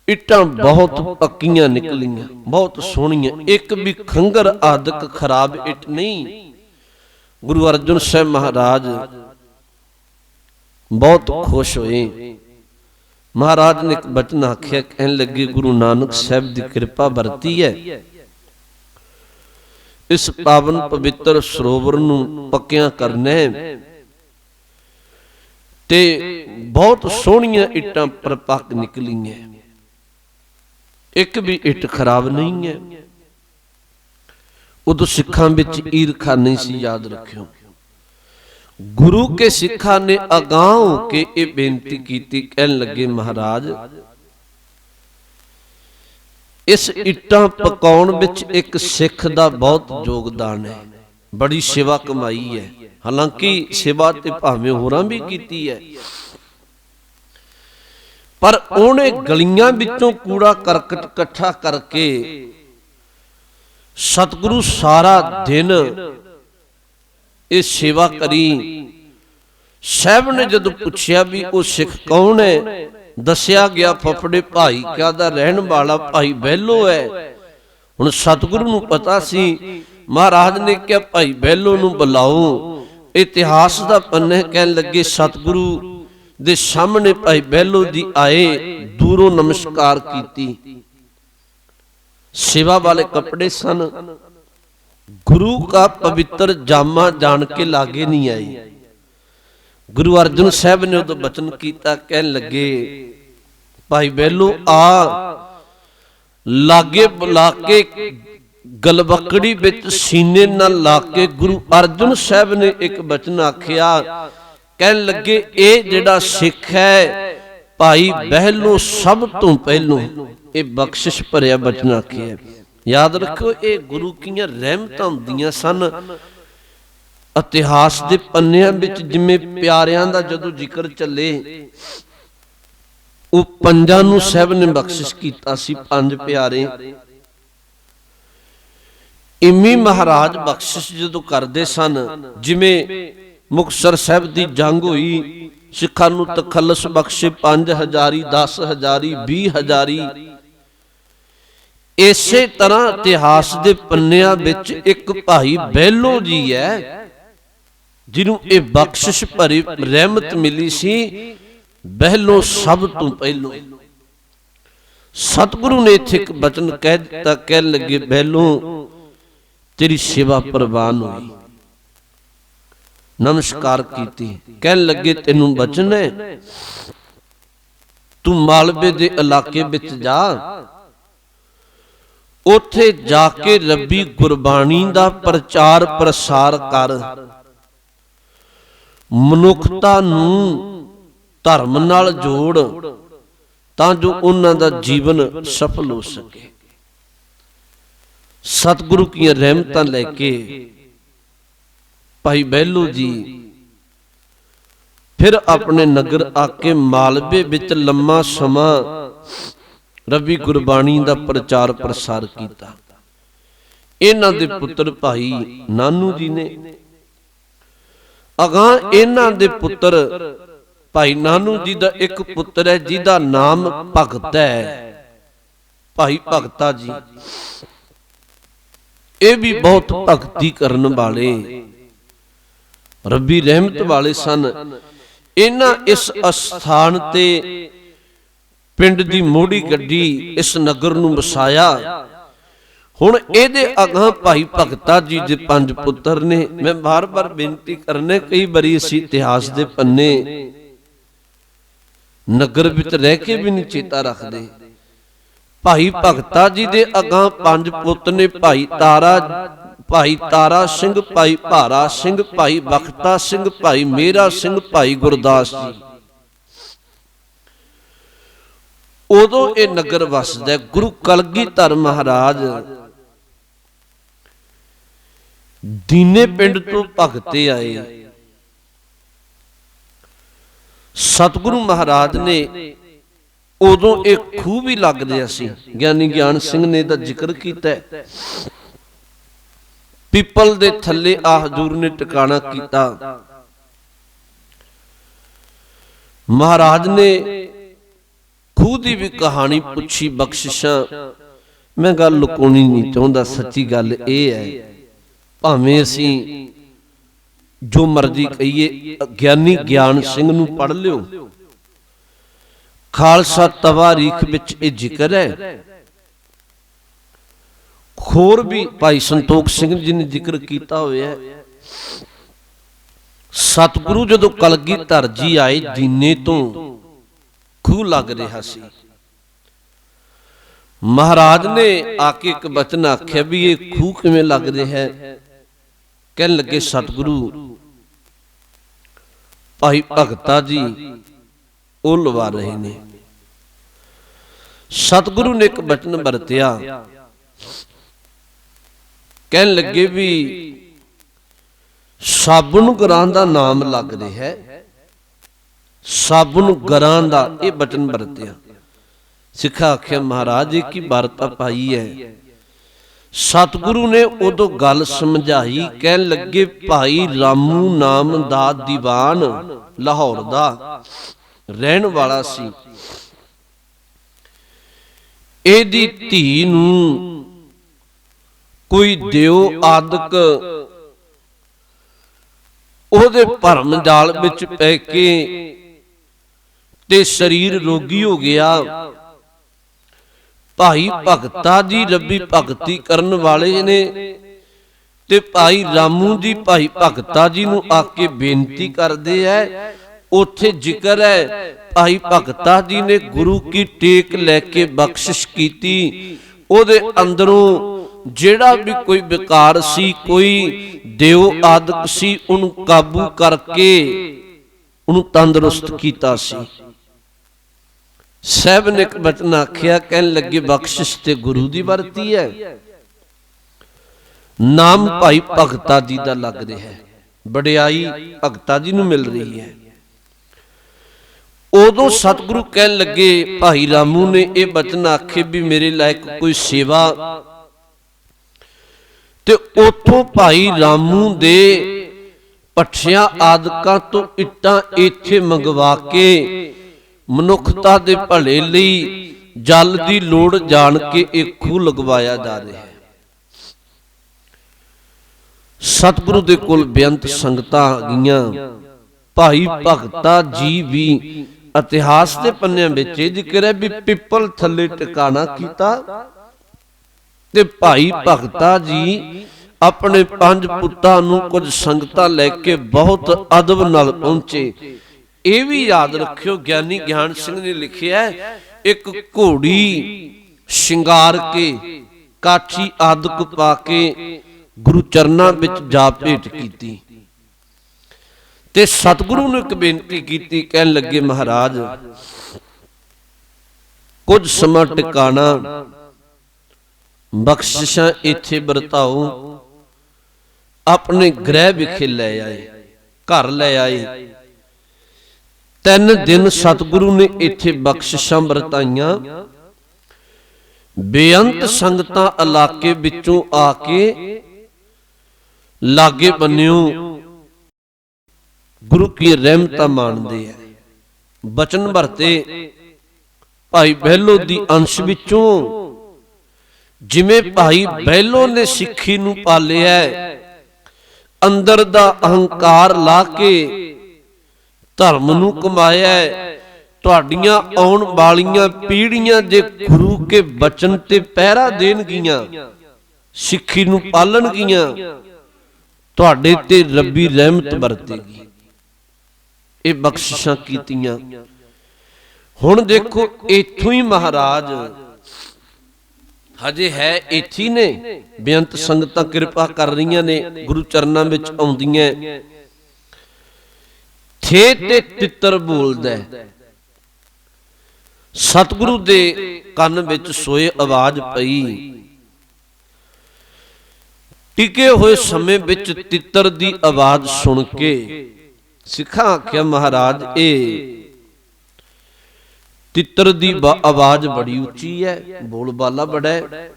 ਇੱਟਾਂ ਬਹੁਤ ਪੱਕੀਆਂ ਨਿਕਲੀਆਂ, ਬਹੁਤ ਸੋਹਣੀਆਂ, ਇੱਕ ਵੀ ਖੰਗਰ ਆਦਿਕ ਖਰਾਬ ਇੱਟ ਨਹੀਂ। ਗੁਰੂ ਅਰਜਨ ਸਾਹਿਬ ਮਹਾਰਾਜ ਬਹੁਤ ਖੁਸ਼ ਹੋਏ। ਮਹਾਰਾਜ ਨੇ ਇੱਕ ਬਚਨ ਆਖਿਆ, ਕਹਿਣ ਲੱਗੇ, ਗੁਰੂ ਨਾਨਕ ਸਾਹਿਬ ਦੀ ਕਿਰਪਾ ਵਰਤੀ ਹੈ, ਇਸ ਪਾਵਨ ਪਵਿੱਤਰ ਸਰੋਵਰ ਨੂੰ ਪੱਕਿਆਂ ਕਰਨਾ ਤੇ ਬਹੁਤ ਸੋਹਣੀਆਂ ਇੱਟਾਂ ਪਰਪੱਕ ਨਿਕਲੀਆਂ, ਇੱਕ ਵੀ ਇੱਟ ਖਰਾਬ ਨਹੀਂ ਹੈ। ਉਦੋਂ ਸਿੱਖਾਂ ਵਿੱਚ ਈਰਖਾ ਨਹੀਂ ਸੀ, ਯਾਦ ਰੱਖਿਓ। ਗੁਰੂ ਕੇ ਸਿੱਖਾਂ ਨੇ ਅਗਾਂਹ ਹੋ ਕੇ ਇਹ ਬੇਨਤੀ ਕੀਤੀ, ਕਹਿਣ ਲੱਗੇ, ਮਹਾਰਾਜ ਇਸ ਇੱਟਾਂ ਪਕਾਉਣ ਵਿੱਚ ਇੱਕ ਸਿੱਖ ਦਾ ਬਹੁਤ ਯੋਗਦਾਨ ਹੈ, ਬੜੀ ਸੇਵਾ ਕਮਾਈ ਹੈ। ਹਾਲਾਂਕਿ ਸੇਵਾ ਤੇ ਭਾਵੇਂ ਹੋਰਾਂ ਵੀ ਕੀਤੀ ਹੈ, ਪਰ ਉਹਨੇ ਗਲੀਆਂ ਵਿੱਚੋਂ ਕੂੜਾ ਕਰਕਟ ਇਕੱਠਾ ਕਰਕੇ ਸਤਿਗੁਰੂ ਸਾਰਾ ਦਿਨ ਇਹ ਸੇਵਾ ਕਰੀ। ਸਾਹਿਬ ਨੇ ਜਦੋਂ ਪੁੱਛਿਆ ਵੀ ਉਹ ਸਿੱਖ ਕੌਣ ਹੈ, ਦੱਸਿਆ ਗਿਆ ਫਫੜੇ ਭਾਈ ਕਿਆ ਦਾ ਰਹਿਣ ਵਾਲਾ ਭਾਈ ਬਹਿਲੋ ਹੈ। ਹੁਣ ਸਤਿਗੁਰੂ ਨੂੰ ਪਤਾ ਸੀ। ਮਹਾਰਾਜ ਨੇ ਕਿਹਾ, ਭਾਈ ਬਹਿਲੋ ਨੂੰ ਬੁਲਾਓ। ਇਤਿਹਾਸ ਦਾ ਪੰਨੇ ਕਹਿਣ ਲੱਗੇ, ਸਤਿਗੁਰੂ ਦੇ ਸਾਹਮਣੇ ਭਾਈ ਬਹਿਲੋ ਜੀ ਆਏ, ਦੂਰੋਂ ਨਮਸਕਾਰ ਕੀਤੀ। ਸੇਵਾ ਵਾਲੇ ਕੱਪੜੇ ਸਨ, गुरु का पवित्र जामा जान के लागे नहीं आई। गुरु अर्जन साहब ने उदों बचन किया, कहन लगे, भाई बहलो आ लागे बुला के गलबकड़ी विच सीने ना ला के गुरु अर्जन साहब ने एक बचन आखिया, कहन लगे, ये जिहड़ा सिख है भाई बहलो सब तो पहलों ये बख्शिश भरिया बचन आखिया। याद रखो, ये गुरु की रहमतां हुंदियां सन। ਇਤਿਹਾਸ ਦੇ ਪੰਨਿਆਂ ਵਿੱਚ ਜਿਵੇਂ ਪਿਆਰਿਆਂ ਦਾ ਜਦੋਂ ਜ਼ਿਕਰ ਚੱਲੇ, ਉਹ ਪੰਜਾਂ ਨੂੰ ਸਾਹਿਬ ਨੇ ਬਖਸ਼ਿਸ਼ ਕੀਤਾ ਸੀ, ਪੰਜ ਪਿਆਰੇ। ਇਮੀ ਮਹਾਰਾਜ ਬਖਸ਼ਿਸ਼ ਜਦੋਂ ਕਰਦੇ ਸਨ, ਜਿਵੇਂ ਮੁਕਤਸਰ ਸਾਹਿਬ ਦੀ ਜੰਗ ਹੋਈ, ਸਿੱਖਾਂ ਨੂੰ ਤਖੱਲਸ ਬਖਸ਼ੇ 5000 10,000 20,000। ਇਸੇ ਤਰ੍ਹਾਂ ਇਤਿਹਾਸ ਦੇ ਪੰਨਿਆਂ ਵਿੱਚ ਇੱਕ ਭਾਈ ਬਹਿਲੋ ਜੀ ਹੈ, ਜਿਹਨੂੰ ਇਹ ਬਖਸ਼ਿਸ਼ ਭਰੀ ਰਹਿਮਤ ਮਿਲੀ ਸੀ। ਬਹਿਲੋ ਸਭ ਤੋਂ ਪਹਿਲੋਂ ਸਤਿਗੁਰੂ ਨੇ ਇੱਥੇ ਇੱਕ ਬਚਨ ਕਹਿ ਦਿੱਤਾ, ਕਹਿਣ ਲੱਗੇ ਬਹਿਲੋ ਤੇਰੀ ਸੇਵਾ ਪ੍ਰਵਾਨ ਹੋਈ। ਨਮਸਕਾਰ ਕੀਤੀ, ਕਹਿਣ ਲੱਗੇ ਤੈਨੂੰ ਬਚਨ ਹੈ, ਤੂੰ ਮਾਲਵੇ ਦੇ ਇਲਾਕੇ ਵਿੱਚ ਜਾ, ਉੱਥੇ ਜਾ ਕੇ ਰੱਬੀ ਗੁਰਬਾਣੀ ਦਾ ਪ੍ਰਚਾਰ ਪ੍ਰਸਾਰ ਕਰ, ਮਨੁੱਖਤਾ ਨੂੰ ਧਰਮ ਨਾਲ ਜੋੜ, ਤਾਂ ਜੋ ਉਹਨਾਂ ਦਾ ਜੀਵਨ ਸਫਲ ਹੋ ਸਕੇ। ਸਤਿਗੁਰੂ ਦੀਆਂ ਰਹਿਮਤਾਂ ਲੈ ਕੇ ਭਾਈ ਬਹਿਲੋ ਜੀ ਫਿਰ ਆਪਣੇ ਨਗਰ ਆ ਕੇ ਮਾਲਵੇ ਵਿੱਚ ਲੰਮਾ ਸਮਾਂ ਰੱਬੀ ਗੁਰਬਾਣੀ ਦਾ ਪ੍ਰਚਾਰ ਪ੍ਰਸਾਰ ਕੀਤਾ। ਇਹਨਾਂ ਦੇ ਪੁੱਤਰ ਭਾਈ ਨਾਨੂ ਜੀ ਨੇ। ਅਗਾਂ ਇਹਨਾਂ ਦੇ ਪੁੱਤਰ ਭਾਈ ਨਾਨੂ ਜੀ ਦਾ ਇੱਕ ਪੁੱਤਰ ਹੈ ਜਿਹਦਾ ਨਾਮ ਭਗਤ ਹੈ, ਭਾਈ ਭਗਤਾ ਜੀ। ਇਹ ਵੀ ਬਹੁਤ ਭਗਤੀ ਕਰਨ ਵਾਲੇ ਰੱਬੀ ਰਹਿਮਤ ਵਾਲੇ ਸਨ। ਇਹਨਾਂ ਇਸ ਅਸਥਾਨ ਤੇ ਪਿੰਡ ਦੀ ਮੋੜੀ ਗੱਡੀ ਇਸ ਨਗਰ ਨੂੰ ਵਸਾਇਆ। ਹੁਣ ਇਹਦੇ ਅਗਾਂ ਭਾਈ ਭਗਤਾ ਜੀ ਦੇ ਪੰਜ ਪੁੱਤਰ ਨੇ। ਮੈਂ ਬਾਰ-ਬਾਰ ਬੇਨਤੀ ਕਰਨੇ, ਕਈ ਵਾਰੀ ਅਸੀਂ ਇਤਿਹਾਸ ਦੇ ਪੰਨੇ ਨਗਰ ਵਿੱਚ ਰਹਿ ਕੇ ਵੀ ਨਹੀਂ ਚੇਤਾ ਰੱਖਦੇ। ਭਾਈ ਭਗਤਾ ਜੀ ਦੇ ਅਗਾਂ ਪੰਜ ਪੁੱਤ ਨੇ, ਭਾਈ ਤਾਰਾ ਸਿੰਘ, ਭਾਈ ਭਾਰਾ ਸਿੰਘ, ਭਾਈ ਬਖਤਾ ਸਿੰਘ, ਭਾਈ ਮੇਰਾ ਸਿੰਘ, ਭਾਈ ਗੁਰਦਾਸ ਜੀ। ਉਦੋਂ ਇਹ ਨਗਰ ਵਸਦਾ। ਗੁਰੂ ਕਲਗੀਧਰ ਮਹਾਰਾਜ ਦੀਨੇ ਪਿੰਡ ਤੋਂ ਭਗਤੇ ਆਏ। ਸਤਿਗੁਰੂ ਮਹਾਰਾਜ ਨੇ ਉਦੋਂ ਇਹ ਖੂਹ ਵੀ ਲੱਗ ਰਿਹਾ ਸੀ। ਗਿਆਨੀ ਗਿਆਨ ਸਿੰਘ ਨੇ ਦਾ ਜ਼ਿਕਰ ਕੀਤਾ, ਪਿੱਪਲ ਦੇ ਥੱਲੇ ਆ ਹਜ਼ੂਰ ਨੇ ਟਿਕਾਣਾ ਕੀਤਾ। ਮਹਾਰਾਜ ਨੇ ਖੂਹ ਦੀ ਵੀ ਕਹਾਣੀ ਪੁੱਛੀ, ਬਖਸ਼ਿਸ਼ਾਂ। ਮੈਂ ਗੱਲ ਲੁਕਾਉਣੀ ਨਹੀਂ ਚਾਹੁੰਦਾ, ਸੱਚੀ ਗੱਲ ਇਹ ਹੈ, ਭਾਵੇਂ ਅਸੀਂ ਜੋ ਮਰਜ਼ੀ ਕਹੀਏ, ਗਿਆਨੀ ਗਿਆਨ ਸਿੰਘ ਨੂੰ ਪੜ੍ਹ ਲਿਓ, ਖਾਲਸਾ ਤਵਾਰੀਖ ਵਿੱਚ ਇਹ ਜ਼ਿਕਰ ਹੈ। ਹੋਰ ਵੀ ਭਾਈ ਸੰਤੋਖ ਸਿੰਘ ਜੀ ਨੇ ਜ਼ਿਕਰ ਕੀਤਾ ਹੋਇਆ। ਸਤਿਗੁਰੂ ਜਦੋਂ ਕਲਗੀਧਰ ਜੀ ਆਏ, ਦੀਨੇ ਤੋਂ ਖੂਹ ਲੱਗ ਰਿਹਾ ਸੀ। ਮਹਾਰਾਜ ਨੇ ਆ ਕੇ ਇੱਕ ਬਚਨ ਆਖਿਆ ਵੀ ਇਹ ਖੂਹ ਕਿਵੇਂ ਲੱਗ ਰਿਹਾ ਹੈ। ਕਹਿਣ ਲੱਗੇ ਸਤਿਗੁਰੂ ਭਾਈ ਭਗਤਾ ਜੀ ਉਹ ਲਵਾ ਰਹੇ ਨੇ। ਸਤਿਗੁਰੂ ਨੇ ਇੱਕ ਬਚਨ ਵਰਤਿਆ, ਕਹਿਣ ਲੱਗੇ ਵੀ ਸਾਬੁਨ ਗਰਾਂ ਦਾ ਨਾਮ ਲੱਗ ਰਿਹਾ ਹੈ। ਸਾਬੁਨ ਗਰਾਂ ਦਾ ਇਹ ਬਚਨ ਵਰਤਿਆ। ਸਿੱਖਾ ਆਖਿਆ ਮਹਾਰਾਜ ਇਹ ਕੀ ਵਾਰਤਾ ਪਾਈ ਹੈ। ਸਤਿਗੁਰੂ ਨੇ ਉਦੋਂ ਗੱਲ ਸਮਝਾਈ। ਕਹਿਣ ਲੱਗੇ ਭਾਈ ਰਾਮੂ ਨਾਮ ਦਾ ਦੀਵਾਨ ਲਾਹੌਰ ਦਾ ਰਹਿਣ ਵਾਲਾ ਸੀ। ਇਹਦੀ ਧੀ ਨੂੰ ਕੋਈ ਦਿਓ ਆਦਿਕ ਉਹਦੇ ਭਰਮ ਜਾਲ ਵਿੱਚ ਪੈ ਕੇ ਤੇ ਸਰੀਰ ਰੋਗੀ ਹੋ ਗਿਆ। ਭਾਈ ਭਗਤਾ ਜੀ ਰੱਬੀ ਭਗਤੀ ਕਰਨ ਵਾਲੇ ਨੇ ਤੇ ਭਾਈ ਰਾਮੂ ਜੀ ਭਾਈ ਭਗਤਾ ਜੀ ਨੂੰ ਆ ਕੇ ਬੇਨਤੀ ਕਰਦੇ ਐ। ਉੱਥੇ ਜ਼ਿਕਰ ਹੈ ਭਾਈ ਭਗਤਾ ਜੀ ਨੇ ਗੁਰੂ ਕੀ ਟੇਕ ਲੈ ਕੇ ਬਖਸ਼ਿਸ਼ ਕੀਤੀ। ਉਹਦੇ ਅੰਦਰੋਂ ਜਿਹੜਾ ਵੀ ਕੋਈ ਵਿਕਾਰ ਸੀ, ਕੋਈ ਦਿਓ ਆਦਿਕ ਸੀ, ਉਹਨੂੰ ਕਾਬੂ ਕਰਕੇ ਉਹਨੂੰ ਤੰਦਰੁਸਤ ਕੀਤਾ ਸੀ। ਸਾਹਿਬ ਨੇ ਇੱਕ ਬਚਨ ਆਖਿਆ, ਕਹਿਣ ਲੱਗੇ ਬਖਸ਼ਿਸ਼ ਤੇ ਗੁਰੂ ਦੀ ਵਰਤੀ ਹੈ, ਨਾਮ ਭਾਈ ਭਗਤਾ ਜੀ ਦਾ ਲੱਗ ਰਿਹਾ ਹੈ। ਵਡਿਆਈ ਭਗਤਾ ਜੀ ਨੂੰ ਮਿਲ ਰਹੀ ਹੈ। ਉਦੋਂ ਸਤਿਗੁਰੂ ਕਹਿਣ ਲੱਗੇ, ਭਾਈ ਰਾਮੂ ਨੇ ਇਹ ਬਚਨ ਆਖੇ ਵੀ ਮੇਰੇ ਲਾਇਕ ਕੋਈ ਸੇਵਾ, ਤੇ ਉਥੋਂ ਭਾਈ ਰਾਮੂ ਦੇ ਪੱਠਿਆਂ ਆਦਿਕਾਂ ਤੋਂ ਇੱਟਾਂ ਇੱਥੇ ਮੰਗਵਾ ਕੇ ਮਨੁੱਖਤਾ ਦੇ ਭਲੇ ਲਈ ਜਲ ਦੀ ਲੋੜ ਜਾਣ ਕੇ ਇਹ ਖੂਹ ਲਗਵਾਇਆ ਜਾ ਰਿਹਾ ਹੈ। ਸਤਿਗੁਰੂ ਦੇ ਕੋਲ ਬੇਅੰਤ ਸੰਗਤਾਂ ਆ ਗਈਆਂ। ਭਾਈ ਭਗਤਾ ਜੀ ਵੀ ਇਤਿਹਾਸ ਦੇ ਪੰਨਿਆਂ ਵਿੱਚ ਇਹ ਜ਼ਿਕਰ ਹੈ ਵੀ ਪਿੱਪਲ ਥੱਲੇ ਟਿਕਾਣਾ ਕੀਤਾ, ਤੇ ਭਾਈ ਭਗਤਾ ਜੀ ਆਪਣੇ 5 ਪੁੱਤਾਂ ਨੂੰ ਕੁਝ ਸੰਗਤਾਂ ਲੈ ਕੇ ਬਹੁਤ ਅਦਬ ਨਾਲ ਪਹੁੰਚੇ। ਇਹ ਵੀ ਯਾਦ ਰੱਖਿਓ, ਗਿਆਨੀ ਗਿਆਨ ਸਿੰਘ ਨੇ ਲਿਖਿਆ, ਇੱਕ ਘੋੜੀ ਸ਼ਿੰਗਾਰ ਕੇ ਕਾਠੀ ਆਦਿਕ ਪਾ ਕੇ ਗੁਰੂ ਚਰਨਾਂ ਵਿੱਚ ਜਾ ਭੇਟ ਕੀਤੀ, ਤੇ ਸਤਿਗੁਰੂ ਨੂੰ ਇੱਕ ਬੇਨਤੀ ਕੀਤੀ। ਕਹਿਣ ਲੱਗੇ, ਮਹਾਰਾਜ ਕੁਝ ਸਮਾਂ ਟਿਕਾਣਾ ਬਖਸ਼ਿਸ਼ਾਂ ਇੱਥੇ ਵਰਤਾਓ। ਆਪਣੇ ਗ੍ਰਹਿ ਵਿਖੇ ਲੈ ਆਏ, ਘਰ ਲੈ ਆਏ। 3 ਦਿਨ ਸਤਿਗੁਰੂ ਨੇ ਇੱਥੇ ਬਖਸ਼ਿਸ਼ਾਂ ਵਰਤਾਈਆਂ। ਬੇਅੰਤ ਸੰਗਤਾਂ ਇਲਾਕੇ ਵਿੱਚੋਂ ਆ ਕੇ ਲਾਗੇ ਬੰਨਿਓ ਗੁਰੂ ਕੀ ਰਹਿਮਤਾਂ ਮਾਣਦੇ ਆ। ਬਚਨ ਭਰਤੇ ਭਾਈ ਬਹਿਲੋ ਦੀ ਅੰਸ਼ ਵਿੱਚੋਂ, ਜਿਵੇਂ ਭਾਈ ਬਹਿਲੋ ਨੇ ਸਿੱਖੀ ਨੂੰ ਪਾਲਿਆ, ਅੰਦਰ ਦਾ ਅਹੰਕਾਰ ਲਾ ਕੇ ਧਰਮ ਨੂੰ ਕਮਾਇਆ। ਤੁਹਾਡੀਆਂ ਆਉਣ ਵਾਲੀਆਂ ਪੀੜ੍ਹੀਆਂ ਜੇ ਗੁਰੂ ਕੇ ਬਚਨ ਤੇ ਪਹਿਰਾ ਦੇਣਗੀਆਂ, ਸਿੱਖੀ ਨੂੰ ਪਾਲਣਗੀਆਂ, ਤੁਹਾਡੇ ਤੇ ਰੱਬੀ ਰਹਿਮਤ ਵਰਤੇਗੀ। ਇਹ ਬਖਸ਼ਿਸ਼ਾਂ ਕੀਤੀਆਂ। ਹੁਣ ਦੇਖੋ, ਇੱਥੋਂ ਹੀ ਮਹਾਰਾਜ ਹਜੇ ਹੈ ਇੱਥੇ ਨੇ, ਬੇਅੰਤ ਸੰਗਤਾਂ ਕਿਰਪਾ ਕਰ ਰਹੀਆਂ ਨੇ, ਗੁਰੂ ਚਰਨਾਂ ਵਿੱਚ ਆਉਂਦੀਆਂ। ਥੇ ਤੇ ਤਿੱਤਰ ਬੋਲਦਾ, ਸਤਿਗੁਰੂ ਦੇ ਕੰਨ ਵਿੱਚ ਸੋਏ ਆਵਾਜ਼ ਪਈ। ਟਿਕੇ ਹੋਏ ਸਮੇਂ ਵਿੱਚ ਤਿੱਤਰ ਦੀ ਆਵਾਜ਼ ਸੁਣ ਕੇ ਸਿੱਖਾਂ ਆਖਿਆ, ਮਹਾਰਾਜ ਇਹ ਤਿੱਤਰ ਦੀ ਆਵਾਜ਼ ਬੜੀ ਉੱਚੀ ਹੈ, ਬੋਲ ਬਾਲਾ ਬੜਾ ਹੈ।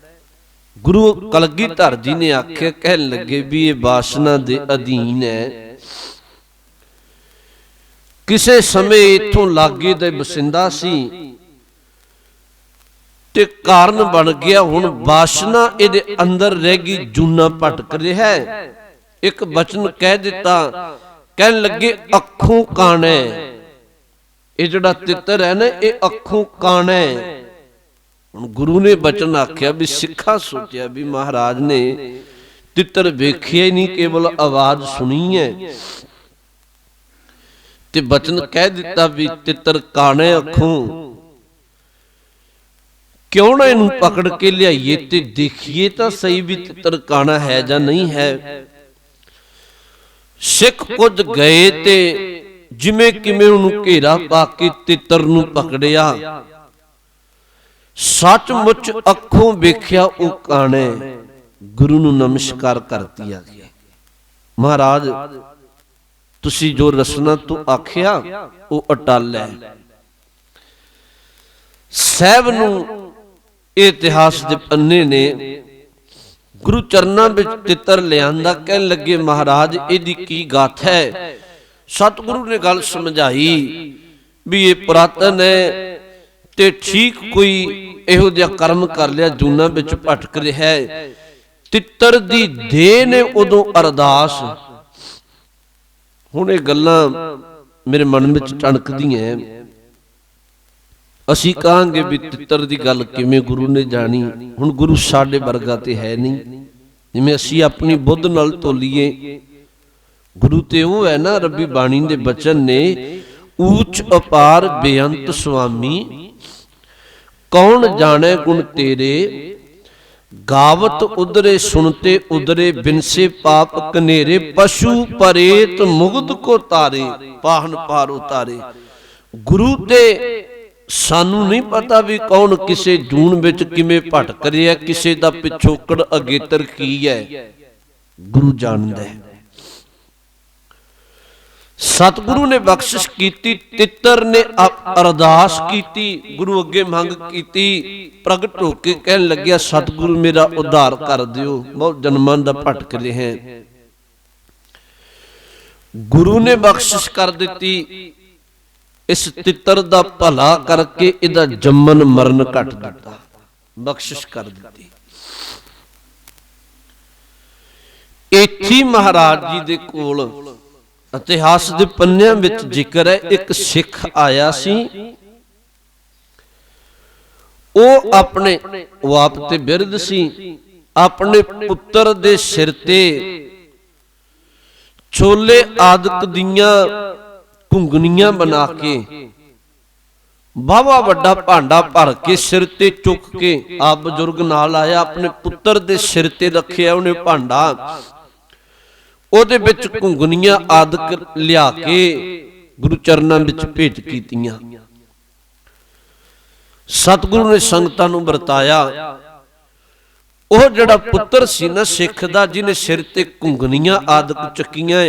ਗੁਰੂ ਕਲਗੀਧਰ ਜੀ ਨੇ ਆਖਿਆ, ਕਹਿਣ ਲੱਗੇ ਵੀ ਇਹ ਵਾਸਨਾ ਦੇ ਅਧੀਨ ਹੈ। ਕਿਸੇ ਸਮੇਂ ਇਥੋਂ ਲਾਗੇ ਦੇ ਬਸਿੰਦਾ ਸੀ ਤੇ ਕਾਰਨ ਬਣ ਗਿਆ, ਹੁਣ ਵਾਸਨਾ ਇਹਦੇ ਅੰਦਰ ਰਹਿ ਗਈ, ਜੂਨਾ ਭਟਕ ਰਿਹਾ ਹੈ। ਇੱਕ ਬਚਨ ਕਹਿ ਦਿੱਤਾ, ਕਹਿਣ ਲੱਗੇ ਅੱਖੋਂ ਕਾਣੈ। ਇਹ ਜਿਹੜਾ ਤਿੱਤਰ ਹੈ ਨਾ, ਇਹ ਅੱਖੋਂ ਕਾਣੈ। ਹੁਣ ਗੁਰੂ ਨੇ ਬਚਨ ਆਖਿਆ ਵੀ ਸਿੱਖਾ ਸੋਚਿਆ ਵੀ ਮਹਾਰਾਜ ਨੇ ਤਿੱਤਰ ਵੇਖਿਆ ਹੀ ਨਹੀਂ, ਕੇਵਲ ਆਵਾਜ਼ ਸੁਣੀ ਹੈ, ਤੇ ਬਚਨ ਕਹਿ ਦਿੱਤਾ ਵੀ ਤਿੱਤਰ ਕਾਣੈ ਅੱਖੋਂ। ਕਿਉਂ ਨਾ ਇਹਨੂੰ ਪਕੜ ਕੇ ਲਿਆਈਏ ਤੇ ਦੇਖੀਏ ਤਾਂ ਸਹੀ ਵੀ ਤਿੱਤਰ ਕਾਣਾ ਹੈ ਜਾਂ ਨਹੀਂ ਹੈ। ਸਿੱਖ ਕੁਝ ਗਏ ਤੇ ਜਿਵੇਂ ਕਿਵੇਂ ਉਹਨੂੰ ਘੇਰਾ ਪਾ ਕੇ ਤਿੱਤਰ ਨੂੰ ਪਕੜਿਆ। ਸੱਚਮੁੱਚ ਅੱਖੋਂ ਵੇਖਿਆ ਉਹ ਕਾਣੇ। ਗੁਰੂ ਨੂੰ ਨਮਸਕਾਰ ਕਰਤੀ ਆ ਗਿਆ, ਮਹਾਰਾਜ ਤੁਸੀਂ ਜੋ ਰਸਨਾ ਤੋਂ ਆਖਿਆ ਉਹ ਅਟਲ ਹੈ। ਸਹਿਬ ਨੂੰ ਇਤਿਹਾਸ ਦੇ ਪੰਨੇ ਨੇ ਗੁਰੂ ਚਰਨਾਂ ਵਿੱਚ ਤਿੱਤਰ ਲਿਆਂਦਾ। ਕਹਿਣ ਲੱਗੇ, ਮਹਾਰਾਜ ਇਹਦੀ ਕੀ ਗਾਥਾ ਹੈ। ਸਤਿਗੁਰੂ ਨੇ ਗੱਲ ਸਮਝਾਈ ਵੀ ਇਹ ਪੁਰਾਤਨ ਹੈ ਤੇ ਠੀਕ ਕੋਈ ਇਹੋ ਜਿਹਾ ਕਰਮ ਕਰ ਲਿਆ, ਜੂਨਾਂ ਵਿੱਚ ਭਟਕ ਰਿਹਾ ਹੈ। ਤਿੱਤਰ ਦੀ ਦੇਹ ਨੇ ਉਦੋਂ ਅਰਦਾਸ। ਹੁਣ ਇਹ ਗੱਲਾਂ ਮੇਰੇ ਮਨ ਵਿੱਚ ਟਣਕਦੀਆਂ। ਅਸੀਂ ਕਹਾਂਗੇ ਵੀ ਤਿੱਤਰ ਦੀ ਗੱਲ ਕਿਵੇਂ ਗੁਰੂ ਨੇ ਜਾਣੀ। ਹੁਣ ਗੁਰੂ ਸਾਡੇ ਵਰਗਾ ਤੇ ਹੈ ਨਹੀਂ, ਜਿਵੇਂ ਅਸੀਂ ਆਪਣੀ ਬੁੱਧ ਨਾਲ ਤੋਲੀਏ। ਗੁਰੂ ਤੇ ਉਹ ਹੈ ਨਾ, ਰੱਬੀ ਬਾਣੀ ਦੇ ਬਚਨ ਨੇ, ਊਚ ਅਪਾਰ ਬੇਅੰਤ ਸੁਆਮੀ, ਕੌਣ ਜਾਣੇ ਗੁਣ ਤੇਰੇ, ਗਾਵਤ ਉਦਰੇ ਸੁਣਤੇ ਉਦਰੇ, ਬਿਨਸੇ ਪਾਪ ਕਨੇਰੇ, ਪਸ਼ੂ ਪਰੇਤ ਮੁਗਧ ਕੋ ਤਾਰੇ, ਪਾਹਨ ਪਾਰ ਉਤਾਰੇ। ਗੁਰੂ ਤੇ ਸਾਨੂੰ ਨਹੀਂ ਪਤਾ ਵੀ ਕੌਣ ਕਿਸੇ ਜੂਨ ਵਿੱਚ ਕਿਵੇਂ ਭਟਕ ਰਿਹਾ, ਕਿਸੇ ਦਾ ਪਿਛੋਕੜ ਅਗੇਤਰ ਕੀ ਹੈ, ਗੁਰੂ ਜਾਣਦਾ ਹੈ। सतगुरु ने बख्शिश कीती, तितर ने अरदास कीती, गुरु अगे मंग कीती, प्रगट होके कहन लग्या सतगुरु मेरा उद्धार कर दियो, बहुत जन्मां दा भटक रहे हैं। गुरु ने बख्शिश कर दी, इस तितर दा भला करके इहदा जम्मन मरण घट दिता, बख्शिश कर दी। इत्थे महाराज जी दे कोल इतिहास दे पन्नियां विच जिक्र है, एक सिख आया सी, ਉਹ ਆਪਣੇ ਉਹ ਆਪ ਤੇ ਬਿਰਧ ਸੀ, ਆਪਣੇ ਪੁੱਤਰ ਦੇ ਸਿਰ ਤੇ ਛੋਲੇ ਆਦਿਕ ਦੀਆਂ ਘੁੰਗਣੀਆਂ ਬਣਾ ਕੇ ਵਾਹਵਾ ਵੱਡਾ ਭਾਂਡਾ ਭਰ ਕੇ ਸਿਰ ਤੇ ਚੁੱਕ ਕੇ ਆਪ ਬਜ਼ੁਰਗ ਨਾਲ ਆਇਆ, ਆਪਣੇ ਪੁੱਤਰ ਦੇ ਸਿਰ ਤੇ ਰੱਖਿਆ ਉਹਨੇ ਭਾਂਡਾ, ਉਹਦੇ ਵਿੱਚ ਘੁੰਗਣੀਆਂ ਆਦਿਕ ਲਿਆ ਕੇ ਗੁਰੂ ਚਰਨਾਂ ਵਿੱਚ ਭੇਟ ਕੀਤੀਆਂ। ਸਤਿਗੁਰੂ ਨੇ ਸੰਗਤਾਂ ਨੂੰ ਵਰਤਾਇਆ। ਉਹ ਜਿਹੜਾ ਪੁੱਤਰ ਸੀ ਨਾ ਸਿੱਖ ਦਾ, ਜਿਹਨੇ ਸਿਰ ਤੇ ਘੁੰਗਣੀਆਂ ਆਦਿਕ ਚੱਕੀਆਂ,